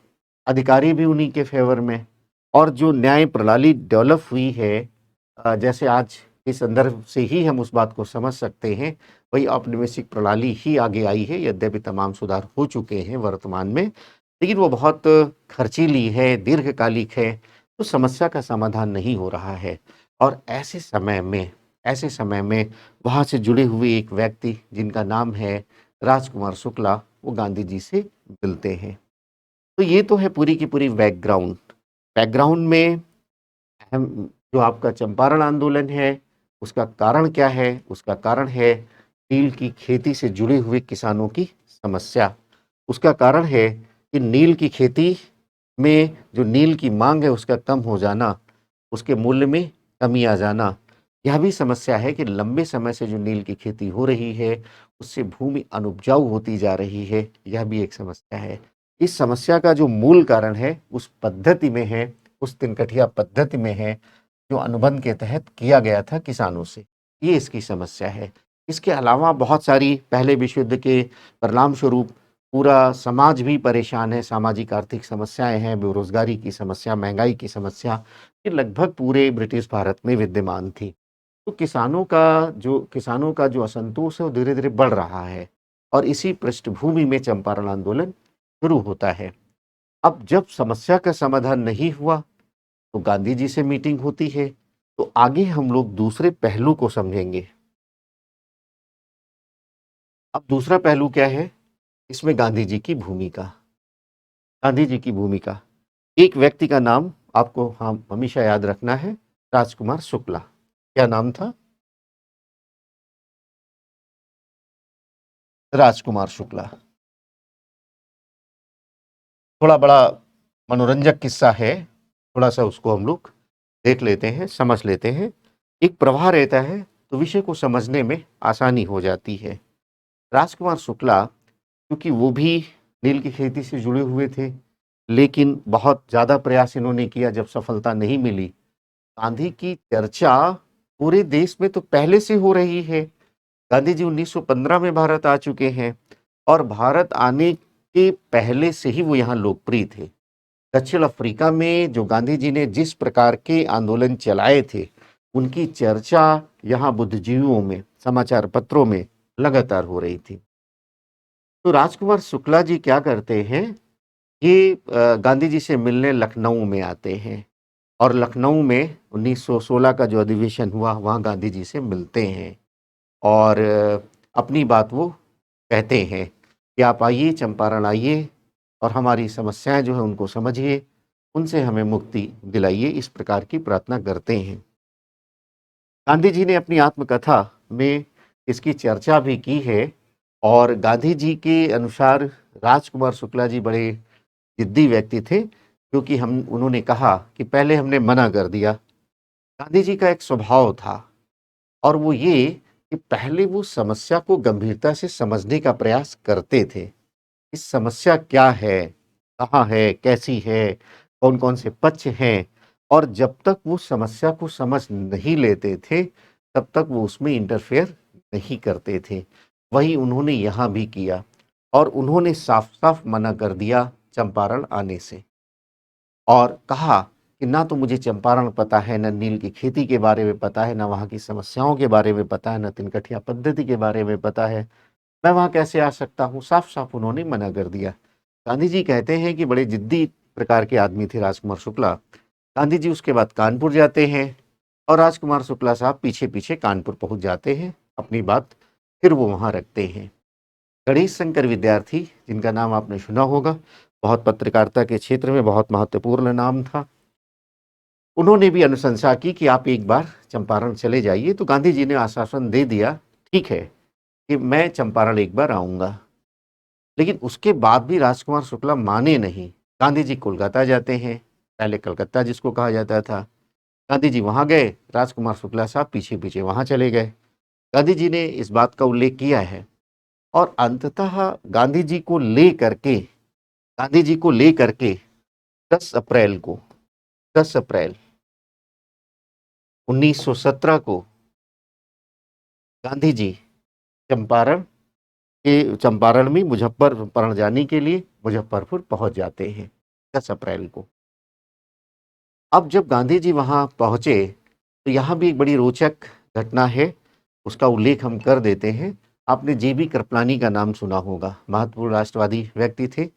अधिकारी भी उन्हीं के फ़ेवर में और जो न्याय प्रणाली डेवलप हुई है जैसे आज के संदर्भ से ही हम उस बात को समझ सकते हैं, वही औपनिवेशिक प्रणाली ही आगे आई है। यद्यपि तमाम सुधार हो चुके हैं वर्तमान में, लेकिन वो बहुत खर्चीली है, दीर्घकालिक है, तो समस्या का समाधान नहीं हो रहा है। और ऐसे समय में वहाँ से जुड़े हुए एक व्यक्ति जिनका नाम है राजकुमार शुक्ला, वो गांधी जी से मिलते हैं। तो ये तो है पूरी की पूरी बैकग्राउंड। बैकग्राउंड में हम जो आपका चंपारण आंदोलन है, उसका कारण क्या है? उसका कारण है नील की खेती से जुड़े हुए किसानों की समस्या। उसका कारण है कि नील की खेती में जो नील की माँग है उसका कम हो जाना, उसके मूल्य में कमी आ जाना। यह भी समस्या है कि लंबे समय से जो नील की खेती हो रही है, उससे भूमि अनुपजाऊ होती जा रही है, यह भी एक समस्या है। इस समस्या का जो मूल कारण है, उस पद्धति में है, उस तिनकठिया पद्धति में है, जो अनुबंध के तहत किया गया था किसानों से। ये इसकी समस्या है। इसके अलावा बहुत सारी पहले विश्व युद्ध के परिणाम स्वरूप पूरा समाज भी परेशान है, सामाजिक आर्थिक समस्याएँ हैं, बेरोज़गारी की समस्या, महँगाई की समस्या, ये लगभग पूरे ब्रिटिश भारत में विद्यमान थी। तो किसानों का जो असंतोष है वो धीरे-धीरे बढ़ रहा है और इसी पृष्ठभूमि में चंपारण आंदोलन शुरू होता है। अब जब समस्या का समाधान नहीं हुआ, तो गांधी जी से मीटिंग होती है, तो आगे हम लोग दूसरे पहलू को समझेंगे। अब दूसरा पहलू क्या है? इसमें गांधी जी की भूमिका। गांधी जी की भूमिका। एक व्यक्ति का नाम आपको हमेशा याद रखना है, राजकुमार शुक्ला। क्या नाम था? राजकुमार शुक्ला। थोड़ा बड़ा मनोरंजक किस्सा है, थोड़ा-सा उसको हम लोग देख लेते हैं, समझ लेते हैं। एक प्रवाह रहता है, तो विषय को समझने में आसानी हो जाती है। राजकुमार शुक्ला, क्योंकि वो भी नील की खेती से जुड़े हुए थे, लेकिन बहुत ज़्यादा प्रयास इन्होंने किया, जब सफलता नहीं मिली, गांधी की चर्चा पूरे देश में तो पहले से हो रही है। गांधी जी 1915 में भारत आ चुके हैं और भारत आने के पहले से ही वो यहाँ लोकप्रिय थे। दक्षिण अफ्रीका में जो गांधी जी ने जिस प्रकार के आंदोलन चलाए थे, उनकी चर्चा यहाँ बुद्धिजीवियों में, समाचार पत्रों में लगातार हो रही थी। तो राजकुमार शुक्ला जी क्या करते हैं, ये गांधी जी से मिलने लखनऊ में आते हैं और लखनऊ में 1916 का जो अधिवेशन हुआ, वहाँ गांधी जी से मिलते हैं और अपनी बात वो कहते हैं कि आप आइए, चंपारण आइए और हमारी समस्याएं जो है उनको समझिए, उनसे हमें मुक्ति दिलाइए, इस प्रकार की प्रार्थना करते हैं। गांधी जी ने अपनी आत्मकथा में इसकी चर्चा भी की है और गांधी जी के अनुसार राजकुमार शुक्ला जी बड़े जिद्दी व्यक्ति थे, क्योंकि हम उन्होंने कहा कि पहले हमने मना कर दिया। गांधी जी का एक स्वभाव था और वो ये कि पहले वो समस्या को गंभीरता से समझने का प्रयास करते थे। इस समस्या क्या है, कहाँ है, कैसी है, कौन कौन से पक्ष हैं, और जब तक वो समस्या को समझ नहीं लेते थे तब तक वो उसमें इंटरफेयर नहीं करते थे। वही उन्होंने यहाँ भी किया और उन्होंने साफ साफ मना कर दिया चंपारण आने से और कहा कि ना तो मुझे चंपारण पता है, न नील की खेती के बारे में पता है, न वहाँ की समस्याओं के बारे में पता है, न तिनकठिया पद्धति के बारे में पता है, मैं वहाँ कैसे आ सकता हूँ। साफ साफ उन्होंने मना कर दिया। गांधी जी कहते हैं कि बड़े जिद्दी प्रकार के आदमी थे राजकुमार शुक्ला। गांधी जी उसके बाद कानपुर जाते हैं और राजकुमार शुक्ला साहब पीछे पीछे कानपुर पहुंच जाते हैं, अपनी बात फिर वो वहाँ रखते हैं। गणेश शंकर विद्यार्थी, जिनका नाम आपने सुना होगा, बहुत पत्रकारिता के क्षेत्र में बहुत महत्वपूर्ण नाम था, उन्होंने भी अनुशंसा की कि आप एक बार चंपारण चले जाइए। तो गांधी जी ने आश्वासन दे दिया, ठीक है कि मैं चंपारण एक बार आऊँगा। लेकिन उसके बाद भी राजकुमार शुक्ला माने नहीं। गांधी जी कोलकाता जाते हैं, पहले कलकत्ता जिसको कहा जाता था। गांधी जी वहाँ गए, राजकुमार शुक्ला साहब पीछे पीछे वहाँ चले गए। गांधी जी ने इस बात का उल्लेख किया है और अंततः गांधी जी को ले करके 10 अप्रैल 1917 को गांधी जी चंपारण में मुजफ्फरपुर जाने के लिए मुजफ्फरपुर पहुंच जाते हैं 10 अप्रैल को। अब जब गांधी जी वहां पहुंचे तो यहाँ भी एक बड़ी रोचक घटना है, उसका उल्लेख हम कर देते हैं। आपने जेबी कृपलानी का नाम सुना होगा, महत्वपूर्ण राष्ट्रवादी व्यक्ति थे,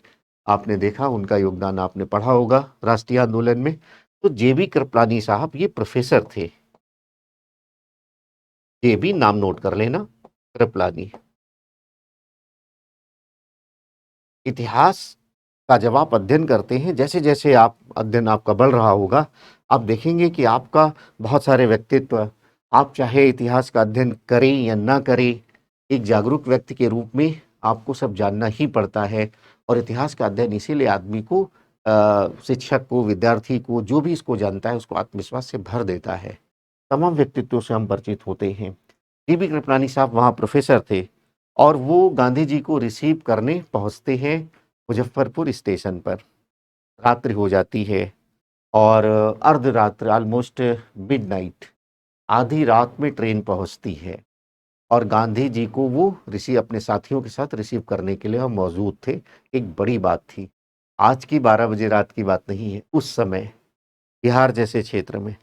आपने देखा उनका योगदान, आपने पढ़ा होगा राष्ट्रीय आंदोलन में। तो जेबी कृपलानी साहब ये प्रोफेसर थे, जेबी नाम नोट कर लेना, कृपलानी। इतिहास का जब आप अध्ययन करते हैं, जैसे जैसे आप अध्ययन आपका बढ़ रहा होगा, आप देखेंगे कि आपका बहुत सारे व्यक्तित्व, आप चाहे इतिहास का अध्ययन करें या ना करें, एक जागरूक व्यक्ति के रूप में आपको सब जानना ही पड़ता है। और इतिहास का अध्ययन इसीलिए आदमी को, शिक्षक को, विद्यार्थी को, जो भी इसको जानता है उसको आत्मविश्वास से भर देता है। तमाम व्यक्तित्वों से हम परिचित होते हैं। जीबी कृपलानी साहब वहाँ प्रोफेसर थे और वो गांधी जी को रिसीव करने पहुँचते हैं मुजफ्फरपुर स्टेशन पर। रात्रि हो जाती है और अर्धरात्र, ऑलमोस्ट मिडनाइट, आधी रात में ट्रेन पहुंचती है और गांधी जी को वो अपने साथियों के साथ रिसीव करने के लिए हम मौजूद थे। एक बड़ी बात थी, आज की 12 बजे रात की बात नहीं है। उस समय बिहार जैसे क्षेत्र में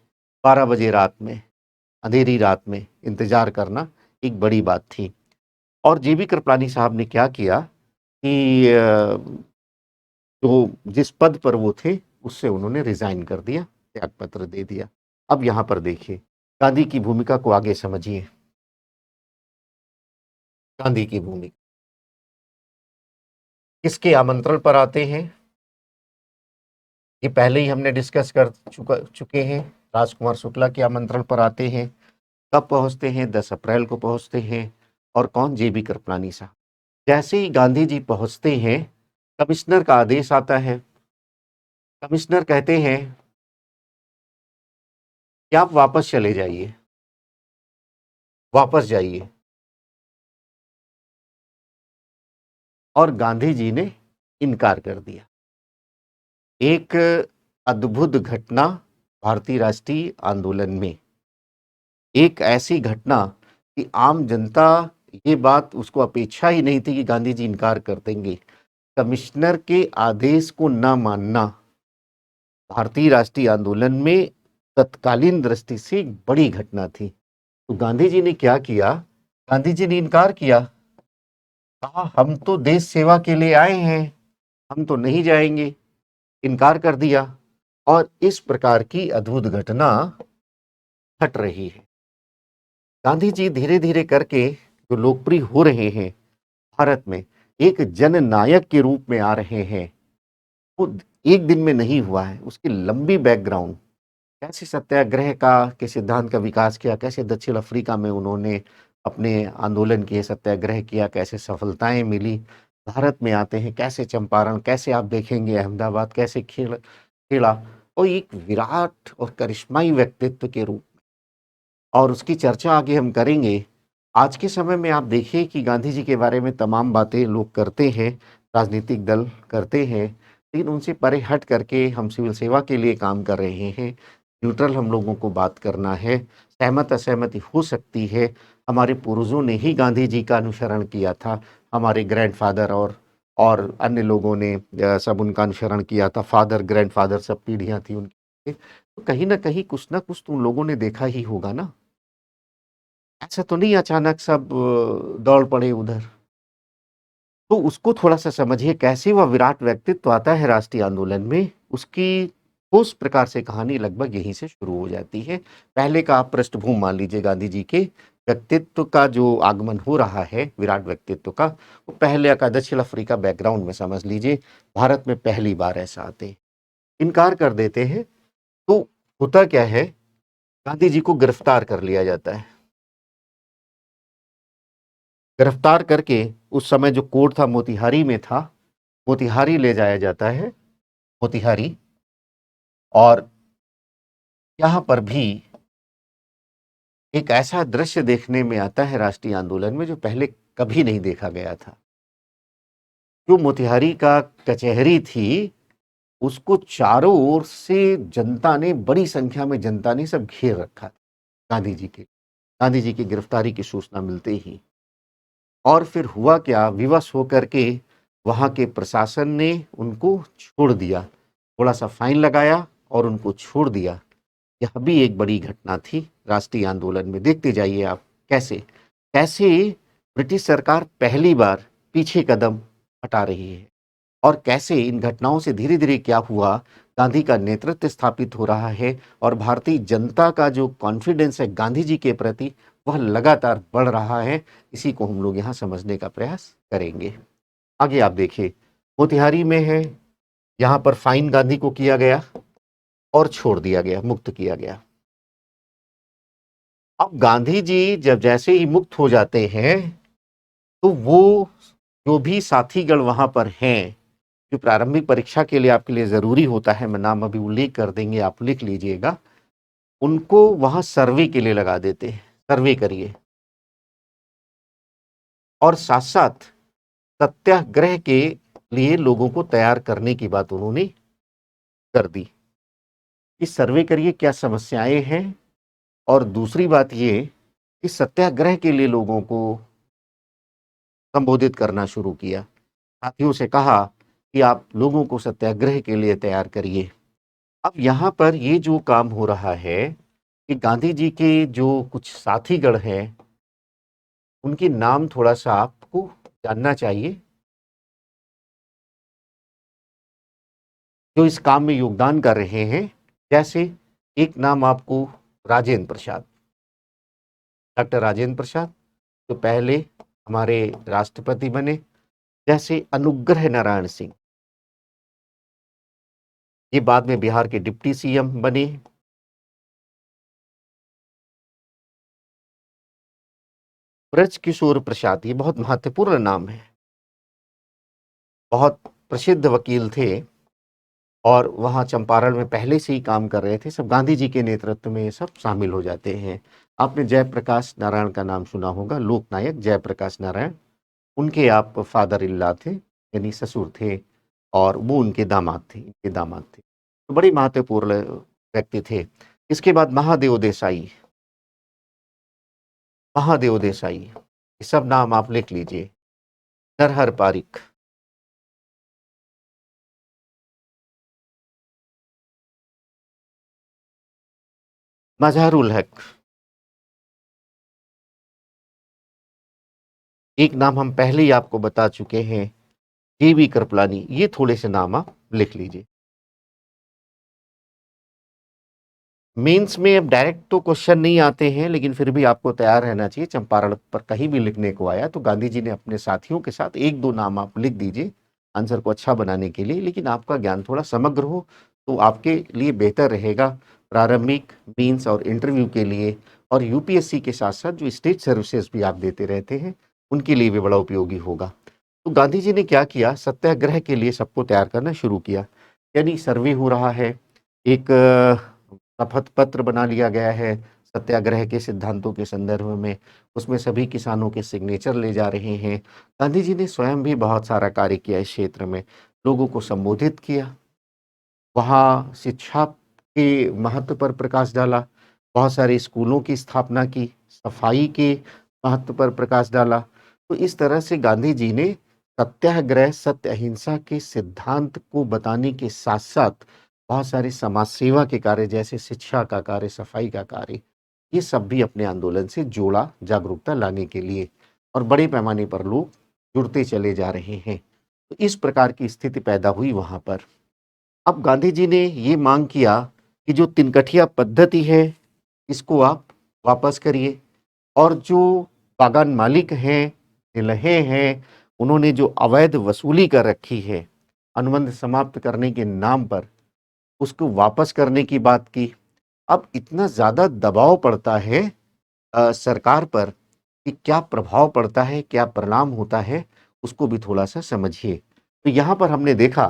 12 बजे रात में, अंधेरी रात में इंतजार करना एक बड़ी बात थी। और जेबी कृपलानी साहब ने क्या किया कि जो जिस पद पर वो थे उससे उन्होंने रिजाइन कर दिया, त्यागपत्र दे दिया। अब यहाँ पर देखिए, गांधी की भूमिका को आगे समझिए। गांधी की भूमिका किसके आमंत्रण पर आते हैं, ये पहले ही हमने डिस्कस कर चुके हैं। राजकुमार शुक्ला के आमंत्रण पर आते हैं। कब पहुंचते हैं? 10 अप्रैल को पहुंचते हैं। और कौन? जेबी कृपलानी साहब। जैसे ही गांधी जी पहुंचते हैं, कमिश्नर का आदेश आता है। कमिश्नर कहते हैं कि आप वापस चले जाइए, वापस जाइए। और गांधी जी ने इनकार कर दिया। एक अद्भुत घटना भारतीय राष्ट्रीय आंदोलन में, एक ऐसी घटना कि आम जनता, ये बात उसको अपेक्षा ही नहीं थी कि गांधी जी इनकार कर देंगे। कमिश्नर के आदेश को न मानना भारतीय राष्ट्रीय आंदोलन में तत्कालीन दृष्टि से एक बड़ी घटना थी। तो गांधी जी ने क्या किया? गांधी जी ने इनकार किया, कहा हम तो देश सेवा के लिए आए हैं, हम तो नहीं जाएंगे, इनकार कर दिया। और इस प्रकार की अद्भुत घटना घट रही है। गांधी जी धीरे धीरे करके जो लोकप्रिय हो रहे हैं भारत में, एक जननायक के रूप में आ रहे हैं, वो एक दिन में नहीं हुआ है। उसकी लंबी बैकग्राउंड, कैसे सत्याग्रह का के सिद्धांत का विकास किया, कैसे दक्षिण अफ्रीका में उन्होंने अपने आंदोलन किए, सत्याग्रह किया, कैसे सफलताएं मिली, भारत में आते हैं, कैसे चंपारण, कैसे आप देखेंगे अहमदाबाद कैसे खेला, और एक विराट और करिश्माई व्यक्तित्व के रूप, और उसकी चर्चा आगे हम करेंगे। आज के समय में आप देखिए कि गांधी जी के बारे में तमाम बातें लोग करते हैं, राजनीतिक दल करते हैं, लेकिन उनसे परे हट करके हम सिविल सेवा के लिए काम कर रहे हैं। न्यूट्रल हम लोगों को बात करना है, सहमत असहमति हो सकती है। हमारे पूर्वजों ने ही गांधी जी का अनुसरण किया था, हमारे ग्रैंडफादर और अन्य लोगों ने सब उनका अनुसरण किया था, फादर ग्रैंडफादर सब पीढ़ियां थी उनकी। तो कहीं ना कुछ तो उन लोगों ने देखा ही होगा ना। ऐसा तो नहीं अचानक सब दौड़ पड़े उधर। तो उसको थोड़ा-सा समझिए, कैसे वह विराट व्यक्तित्व आता है राष्ट्रीय आंदोलन में, उसकी उस प्रकार से कहानी लगभग यहीं से शुरू हो जाती है। पहले का आप पृष्ठभूमि मान लीजिए गांधी जी के व्यक्तित्व का जो आगमन हो रहा है, विराट व्यक्तित्व का, वो पहले का दक्षिण अफ्रीका बैकग्राउंड में समझ लीजिए, भारत में पहली बार ऐसा आते हैं, इनकार कर देते हैं। तो होता क्या है, गांधी जी को गिरफ्तार कर लिया जाता है। गिरफ्तार करके उस समय जो कोर्ट था मोतिहारी में था, मोतिहारी ले जाया जाता है, मोतिहारी। और यहाँ पर भी एक ऐसा दृश्य देखने में आता है राष्ट्रीय आंदोलन में जो पहले कभी नहीं देखा गया था। जो मोतिहारी का कचहरी थी, उसको चारों ओर से जनता ने, बड़ी संख्या में जनता ने सब घेर रखा था गांधी जी की गिरफ्तारी की सूचना मिलते ही। और फिर हुआ क्या, विवश होकर के वहां के प्रशासन ने उनको छोड़ दिया, थोड़ा सा फाइन लगाया और उनको छोड़ दिया। यह भी एक बड़ी घटना थी राष्ट्रीय आंदोलन में। देखते जाइए आप कैसे कैसे ब्रिटिश सरकार पहली बार पीछे कदम हटा रही है, और कैसे इन घटनाओं से धीरे धीरे क्या हुआ, गांधी का नेतृत्व स्थापित हो रहा है, और भारतीय जनता का जो कॉन्फिडेंस है गांधी जी के प्रति, वह लगातार बढ़ रहा है। इसी को हम लोग यहाँ समझने का प्रयास करेंगे। आगे आप देखिए, मोतिहारी में है, यहाँ पर फाइन गांधी को किया गया और छोड़ दिया गया, मुक्त किया गया। अब गांधी जी जब जैसे ही मुक्त हो जाते हैं, तो वो जो भी साथीगण वहां पर हैं, जो प्रारंभिक परीक्षा के लिए आपके लिए जरूरी होता है, मैं नाम अभी उल्लेख कर देंगे, आप लिख लीजिएगा, उनको वहां सर्वे के लिए लगा देते हैं, सर्वे करिए। और साथ साथ सत्याग्रह के लिए लोगों को तैयार करने की बात उन्होंने कर दी कि सर्वे करिए क्या समस्याएं हैं, और दूसरी बात ये कि सत्याग्रह के लिए लोगों को संबोधित करना शुरू किया। साथियों से कहा कि आप लोगों को सत्याग्रह के लिए तैयार करिए। अब यहाँ पर ये जो काम हो रहा है कि गांधी जी के जो कुछ साथीगण हैं, उनके नाम थोड़ा सा आपको जानना चाहिए, जो इस काम में योगदान कर रहे हैं। जैसे एक नाम आपको, राजेंद्र प्रसाद, डॉक्टर राजेंद्र प्रसाद, जो पहले हमारे राष्ट्रपति बने। जैसे अनुग्रह नारायण सिंह, ये बाद में बिहार के डिप्टी सीएम बने। ब्रज किशोर प्रसाद, ये बहुत महत्वपूर्ण नाम है, बहुत प्रसिद्ध वकील थे, और वहाँ चंपारण में पहले से ही काम कर रहे थे। सब गांधी जी के नेतृत्व में ये सब शामिल हो जाते हैं। आपने जयप्रकाश नारायण का नाम सुना होगा, लोकनायक जयप्रकाश नारायण, उनके आप फादर इल्ला थे, यानी ससुर थे, और वो उनके दामाद थे। तो बड़ी महत्वपूर्ण व्यक्ति थे। इसके बाद महादेव देसाई, ये सब नाम आप लिख लीजिए। नरहर पारिक, मजहरुल हक, एक नाम हम पहले ही आपको बता चुके हैं, केवी कृपलानी। ये थोड़े से नाम आप लिख लीजिए। मेंस में अब डायरेक्ट तो क्वेश्चन नहीं आते हैं, लेकिन फिर भी आपको तैयार रहना चाहिए। चंपारण पर कहीं भी लिखने को आया तो गांधी जी ने अपने साथियों के साथ एक दो नाम आप लिख दीजिए आंसर को अच्छा बनाने के लिए, लेकिन आपका ज्ञान थोड़ा समग्र हो तो आपके लिए बेहतर रहेगा। प्रारंभिक, मेंस और इंटरव्यू के लिए, और यूपीएससी के साथ साथ जो स्टेट सर्विसेज भी आप देते रहते हैं उनके लिए भी बड़ा उपयोगी होगा। तो गांधी जी ने क्या किया, सत्याग्रह के लिए सबको तैयार करना शुरू किया। यानी सर्वे हो रहा है, एक शपथ पत्र बना लिया गया है सत्याग्रह के सिद्धांतों के संदर्भ में, उसमें सभी किसानों के सिग्नेचर ले जा रहे हैं। गांधी जी ने स्वयं भी बहुत सारा कार्य किया इस क्षेत्र में, लोगों को संबोधित किया, वहाँ शिक्षा के महत्व पर प्रकाश डाला, बहुत सारे स्कूलों की स्थापना की, सफाई के महत्व पर प्रकाश डाला। तो इस तरह से गांधी जी ने सत्याग्रह, सत्य अहिंसा के सिद्धांत को बताने के साथ साथ बहुत सारे समाज सेवा के कार्य, जैसे शिक्षा का कार्य, सफाई का कार्य, ये सब भी अपने आंदोलन से जोड़ा जागरूकता लाने के लिए, और बड़े पैमाने पर लोग जुड़ते चले जा रहे हैं। तो इस प्रकार की स्थिति पैदा हुई वहां पर। अब गांधी जी ने ये मांग किया कि जो तिनकठिया पद्धति है इसको आप वापस करिए, और जो बागान मालिक हैं, निलहे हैं, उन्होंने जो अवैध वसूली कर रखी है अनुबंध समाप्त करने के नाम पर, उसको वापस करने की बात की। अब इतना ज़्यादा दबाव पड़ता है सरकार पर कि क्या प्रभाव पड़ता है, क्या परिणाम होता है, उसको भी थोड़ा सा समझिए। तो यहाँ पर हमने देखा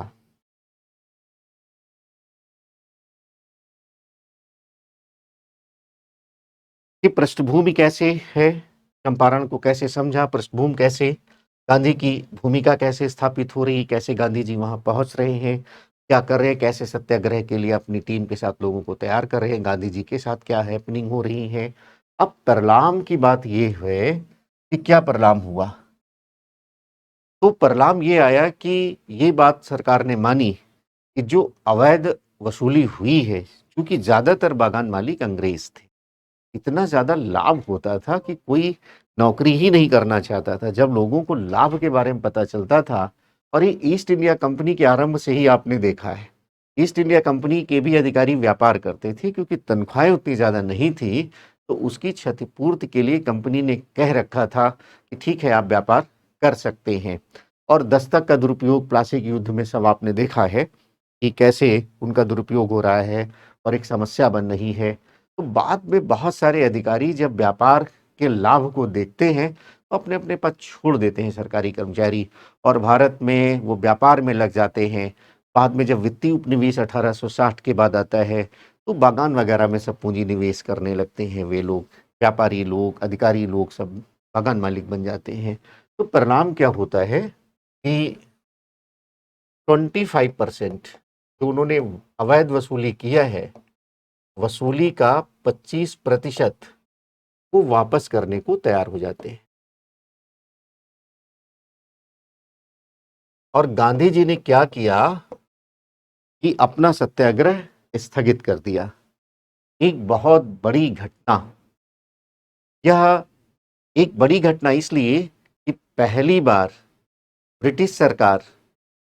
कि पृष्ठभूमि कैसे है, चंपारण को कैसे समझा, पृष्ठभूमि कैसे, गांधी की भूमिका कैसे स्थापित हो रही, कैसे गांधी जी वहां पहुंच रहे हैं, क्या कर रहे हैं, कैसे सत्याग्रह के लिए अपनी टीम के साथ लोगों को तैयार कर रहे हैं, गांधी जी के साथ क्या हैपनिंग हो रही है। अब परिणाम की बात ये है कि क्या परिणाम हुआ। तो परिणाम ये आया कि ये बात सरकार ने मानी कि जो अवैध वसूली हुई है, क्योंकि ज्यादातर बागान मालिक अंग्रेज थे, इतना ज़्यादा लाभ होता था कि कोई नौकरी ही नहीं करना चाहता था। जब लोगों को लाभ के बारे में पता चलता था, और ये ईस्ट इंडिया कंपनी के आरंभ से ही आपने देखा है, ईस्ट इंडिया कंपनी के भी अधिकारी व्यापार करते थे, क्योंकि तनख्वाहें उतनी ज़्यादा नहीं थी, तो उसकी क्षतिपूर्ति के लिए कंपनी ने कह रखा था कि ठीक है आप व्यापार कर सकते हैं। और दस्तक का दुरुपयोग प्लासी के युद्ध में सब आपने देखा है कि कैसे उनका दुरुपयोग हो रहा है और एक समस्या बन रही है। तो बाद में बहुत सारे अधिकारी जब व्यापार के लाभ को देखते हैं तो अपने अपने पद छोड़ देते हैं सरकारी कर्मचारी, और भारत में वो व्यापार में लग जाते हैं। बाद में जब वित्तीय उपनिवेश 1860 के बाद आता है तो बागान वगैरह में सब पूंजी निवेश करने लगते हैं, वे लोग व्यापारी लोग, अधिकारी लोग सब बागान मालिक बन जाते हैं। तो परिणाम क्या होता है कि 25% जो उन्होंने अवैध वसूली किया है, वसूली का 25% वो वापस करने को तैयार हो जाते हैं। और गांधी जी ने क्या किया कि अपना सत्याग्रह स्थगित कर दिया। एक बहुत बड़ी घटना, यह एक बड़ी घटना इसलिए कि पहली बार ब्रिटिश सरकार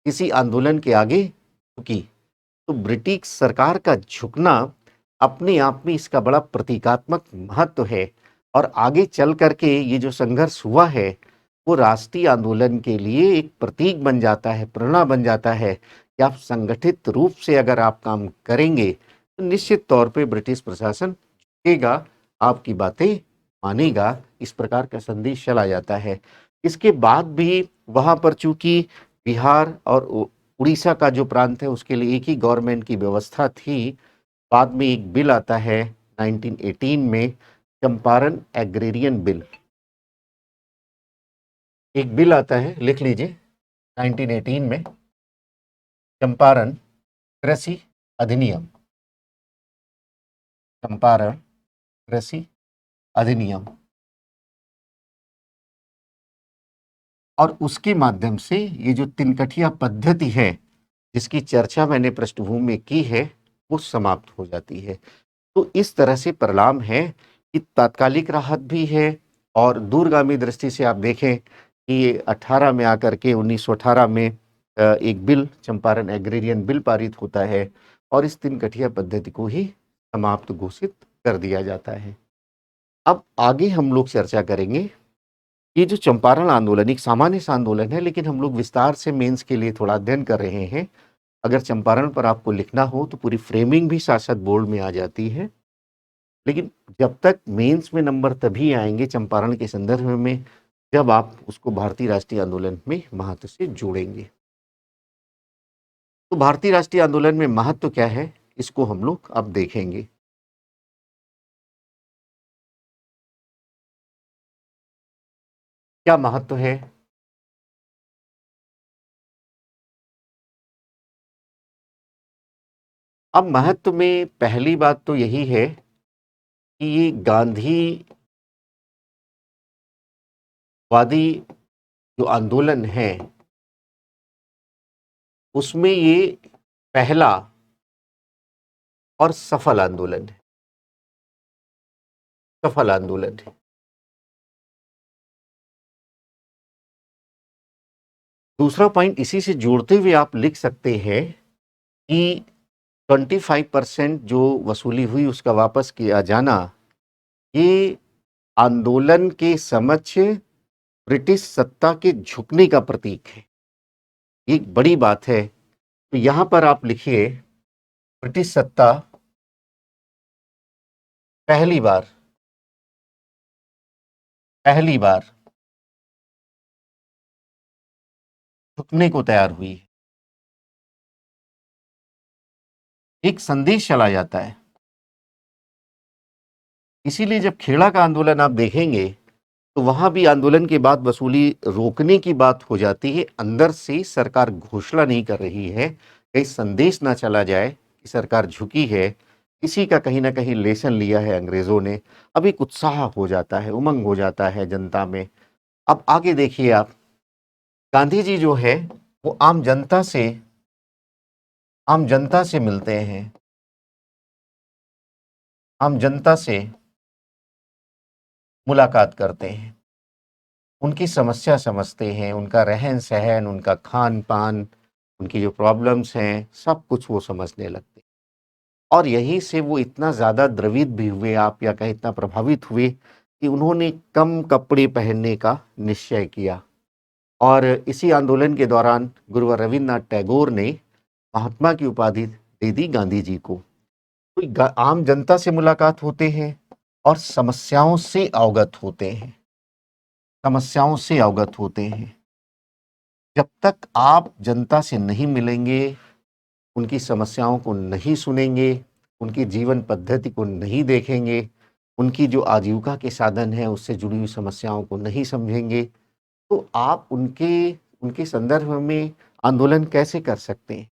किसी आंदोलन के आगे झुकी। तो ब्रिटिश सरकार का झुकना अपने आप में इसका बड़ा प्रतीकात्मक महत्व है, और आगे चल करके ये जो संघर्ष हुआ है वो राष्ट्रीय आंदोलन के लिए एक प्रतीक बन जाता है, प्रेरणा बन जाता है कि आप संगठित रूप से अगर आप काम करेंगे तो निश्चित तौर पे ब्रिटिश प्रशासन झुकेगा, आपकी बातें मानेगा। इस प्रकार का संदेश चला जाता है। इसके बाद भी वहाँ पर चूंकि बिहार और उड़ीसा का जो प्रांत है उसके लिए एक ही गवर्नमेंट की व्यवस्था थी, बाद में एक बिल आता है 1918 में, चंपारण एग्रेरियन बिल। एक बिल आता है, लिख लीजिए, 1918 में चंपारण कृषि अधिनियम, चंपारण कृषि अधिनियम। और उसके माध्यम से ये जो तिनकठिया पद्धति है जिसकी चर्चा मैंने पृष्ठभूमि में की है वो समाप्त हो जाती है। तो इस तरह से परिणाम है कि तात्कालिक राहत भी है, और दूरगामी दृष्टि से आप देखें कि 18 में आकर के 1918 में एक बिल, चंपारण एग्रेरियन बिल पारित होता है, और इस तिनकठिया पद्धति को ही समाप्त घोषित कर दिया जाता है। अब आगे हम लोग चर्चा करेंगे। ये जो चंपारण आंदोलन एक सामान्य सा आंदोलन है, लेकिन हम लोग विस्तार से मेंस के लिए थोड़ा अध्ययन कर रहे हैं। अगर चंपारण पर आपको लिखना हो तो पूरी फ्रेमिंग भी साथ साथ बोर्ड में आ जाती है, लेकिन जब तक मेंस में नंबर तभी आएंगे चंपारण के संदर्भ में जब आप उसको भारतीय राष्ट्रीय आंदोलन में महत्व से जोड़ेंगे। तो भारतीय राष्ट्रीय आंदोलन में महत्व क्या है, इसको हम लोग अब देखेंगे। क्या महत्व है? अब महत्व में पहली बात तो यही है कि ये गांधीवादी जो आंदोलन है उसमें ये पहला और सफल आंदोलन है, सफल आंदोलन है। दूसरा पॉइंट इसी से जोड़ते हुए आप लिख सकते हैं कि 25% जो वसूली हुई उसका वापस किया जाना ये आंदोलन के समक्ष ब्रिटिश सत्ता के झुकने का प्रतीक है। ये एक बड़ी बात है। तो यहां पर आप लिखिए ब्रिटिश सत्ता पहली बार झुकने को तैयार हुई है। एक संदेश चला जाता है। इसीलिए जब खेड़ा का आंदोलन आप देखेंगे तो वहां भी आंदोलन के बाद वसूली रोकने की बात हो जाती है। अंदर से सरकार घोषणा नहीं कर रही है, कहीं संदेश ना चला जाए कि सरकार झुकी है। इसी का कहीं ना कहीं लेसन लिया है अंग्रेजों ने। अब एक उत्साह हो जाता है, उमंग हो जाता है जनता में। अब आगे देखिए आप, गांधी जी जो है वो आम जनता से मिलते हैं, आम जनता से मुलाकात करते हैं, उनकी समस्या समझते हैं, उनका रहन सहन, उनका खान पान, उनकी जो प्रॉब्लम्स हैं सब कुछ वो समझने लगते हैं। और यहीं से वो इतना ज़्यादा द्रवित भी हुए, आप या कहें इतना प्रभावित हुए कि उन्होंने कम कपड़े पहनने का निश्चय किया। और इसी आंदोलन के दौरान गुरुवर रविन्द्रनाथ टैगोर ने महात्मा की उपाधि दे दी गांधी जी को। तो आम जनता से मुलाकात होते हैं और समस्याओं से अवगत होते हैं, समस्याओं से अवगत होते हैं। जब तक आप जनता से नहीं मिलेंगे, उनकी समस्याओं को नहीं सुनेंगे, उनकी जीवन पद्धति को नहीं देखेंगे, उनकी जो आजीविका के साधन है उससे जुड़ी हुई समस्याओं को नहीं समझेंगे, तो आप उनके उनके संदर्भ में आंदोलन कैसे कर सकते हैं,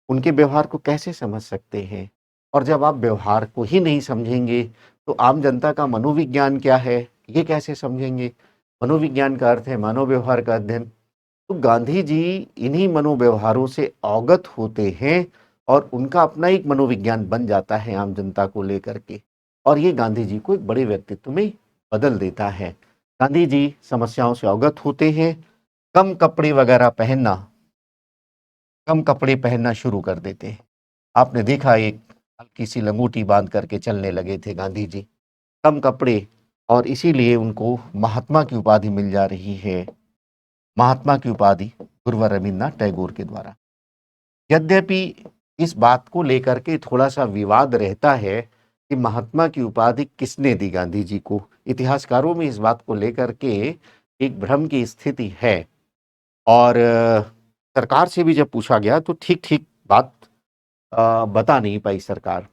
उनके व्यवहार को कैसे समझ सकते हैं। और जब आप व्यवहार को ही नहीं समझेंगे तो आम जनता का मनोविज्ञान क्या है ये कैसे समझेंगे। मनोविज्ञान का अर्थ है मानव व्यवहार का अध्ययन। तो गांधी जी इन्हीं मनोव्यवहारों से अवगत होते हैं और उनका अपना एक मनोविज्ञान बन जाता है आम जनता को लेकर के, और ये गांधी जी को एक बड़े व्यक्तित्व में बदल देता है। गांधी जी समस्याओं से अवगत होते हैं, कम कपड़े वगैरह पहनना, कम कपड़े पहनना शुरू कर देते हैं। आपने देखा एक हल्की सी लंगोटी बांध करके चलने लगे थे गांधी जी, कम कपड़े, और इसीलिए उनको महात्मा की उपाधि मिल जा रही है, महात्मा की उपाधि गुरुवर रविन्द्रनाथ टैगोर के द्वारा। यद्यपि इस बात को लेकर के थोड़ा सा विवाद रहता है कि महात्मा की उपाधि किसने दी गांधी जी को। इतिहासकारों में इस बात को लेकर के एक भ्रम की स्थिति है, और सरकार से भी जब पूछा गया तो ठीक ठीक बात बता नहीं पाई सरकार।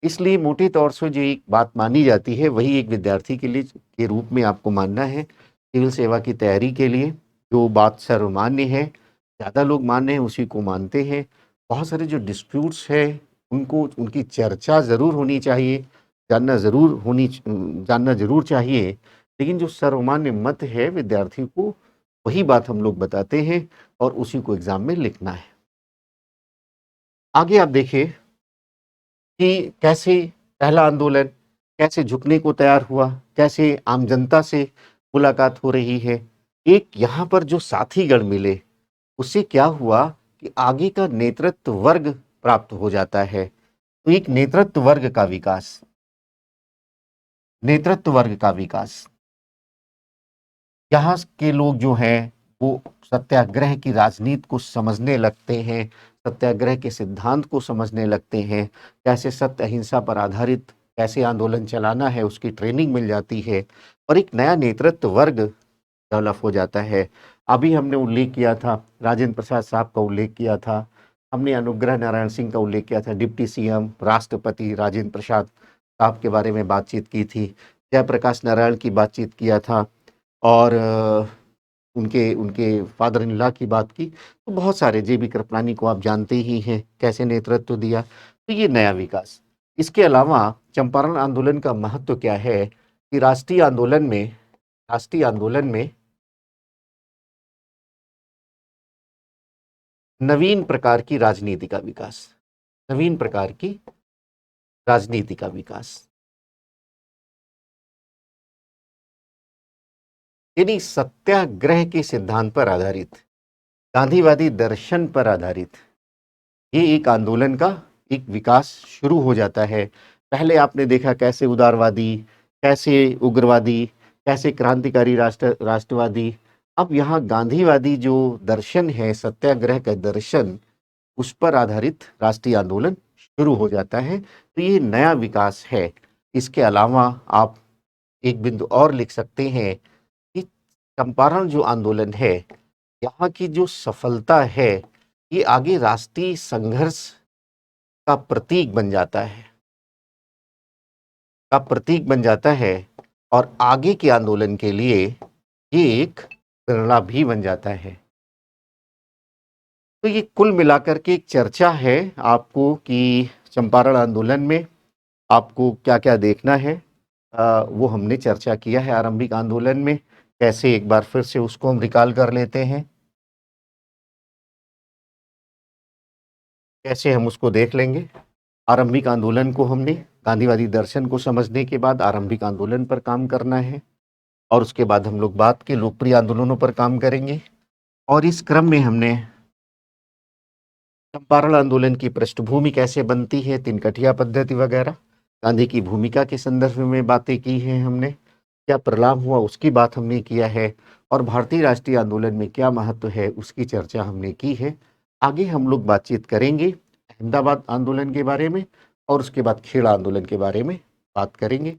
इसलिए मोटे तौर से जो एक बात मानी जाती है वही एक विद्यार्थी के लिए के रूप में आपको मानना है। सिविल सेवा की तैयारी के लिए जो बात सर्वमान्य है, ज़्यादा लोग मान रहे हैं उसी को मानते हैं। बहुत सारे जो डिस्प्यूट्स है उनको उनकी चर्चा ज़रूर होनी चाहिए, जानना ज़रूर चाहिए, लेकिन जो सर्वमान्य मत है विद्यार्थी को वही बात हम लोग बताते हैं और उसी को एग्जाम में लिखना है। आगे आप देखिए कि कैसे पहला आंदोलन कैसे झुकने को तैयार हुआ, कैसे आम जनता से मुलाकात हो रही है। एक यहाँ पर जो साथीगण मिले उससे क्या हुआ कि आगे का नेतृत्व वर्ग प्राप्त हो जाता है। तो एक नेतृत्व वर्ग का विकास, नेतृत्व वर्ग का विकास, यहाँ के लोग जो हैं वो सत्याग्रह की राजनीति को समझने लगते हैं, सत्याग्रह के सिद्धांत को समझने लगते हैं, कैसे सत्य अहिंसा पर आधारित कैसे आंदोलन चलाना है उसकी ट्रेनिंग मिल जाती है और एक नया नेतृत्व वर्ग डेवलप हो जाता है। अभी हमने उल्लेख किया था, राजेंद्र प्रसाद साहब का उल्लेख किया था, हमने अनुग्रह नारायण सिंह का उल्लेख किया था, डिप्टी सीएम राष्ट्रपति राजेंद्र प्रसाद साहब के बारे में बातचीत की थी, जयप्रकाश नारायण की बातचीत किया था और उनके उनके फादर इन लॉ की बात की। तो बहुत सारे, जेबी कृपलानी को आप जानते ही हैं कैसे नेतृत्व दिया। तो ये नया विकास। इसके अलावा चंपारण आंदोलन का महत्व क्या है कि राष्ट्रीय आंदोलन में नवीन प्रकार की राजनीति का विकास, नवीन प्रकार की राजनीति का विकास, यानी सत्याग्रह के सिद्धांत पर आधारित, गांधीवादी दर्शन पर आधारित ये एक आंदोलन का एक विकास शुरू हो जाता है। पहले आपने देखा कैसे उदारवादी, कैसे उग्रवादी, कैसे क्रांतिकारी राष्ट्रवादी, अब यहाँ गांधीवादी जो दर्शन है, सत्याग्रह का दर्शन, उस पर आधारित राष्ट्रीय आंदोलन शुरू हो जाता है। तो ये नया विकास है। इसके अलावा आप एक बिंदु और लिख सकते हैं कि चंपारण जो आंदोलन है, यहाँ की जो सफलता है, ये आगे राष्ट्रीय संघर्ष का प्रतीक बन जाता है, और आगे के आंदोलन के लिए ये एक प्रेरणा भी बन जाता है। तो ये कुल मिलाकर के एक चर्चा है आपको कि चंपारण आंदोलन में आपको क्या क्या देखना है, वो हमने चर्चा किया है। आरंभिक आंदोलन में कैसे, एक बार फिर से उसको हम रिकॉल कर लेते हैं, कैसे हम उसको देख लेंगे। आरंभिक आंदोलन को हमने गांधीवादी दर्शन को समझने के बाद आरंभिक आंदोलन पर काम करना है और उसके बाद हम लोग बाद के लोकप्रिय आंदोलनों पर काम करेंगे। और इस क्रम में हमने चंपारण आंदोलन की पृष्ठभूमि कैसे बनती है, तिनकठिया पद्धति वगैरह, गांधी की भूमिका के संदर्भ में बातें की हैं हमने, क्या प्रलाप हुआ उसकी बात हमने किया है, और भारतीय राष्ट्रीय आंदोलन में क्या महत्व है उसकी चर्चा हमने की है। आगे हम लोग बातचीत करेंगे अहमदाबाद आंदोलन के बारे में और उसके बाद खेड़ा आंदोलन के बारे में बात करेंगे।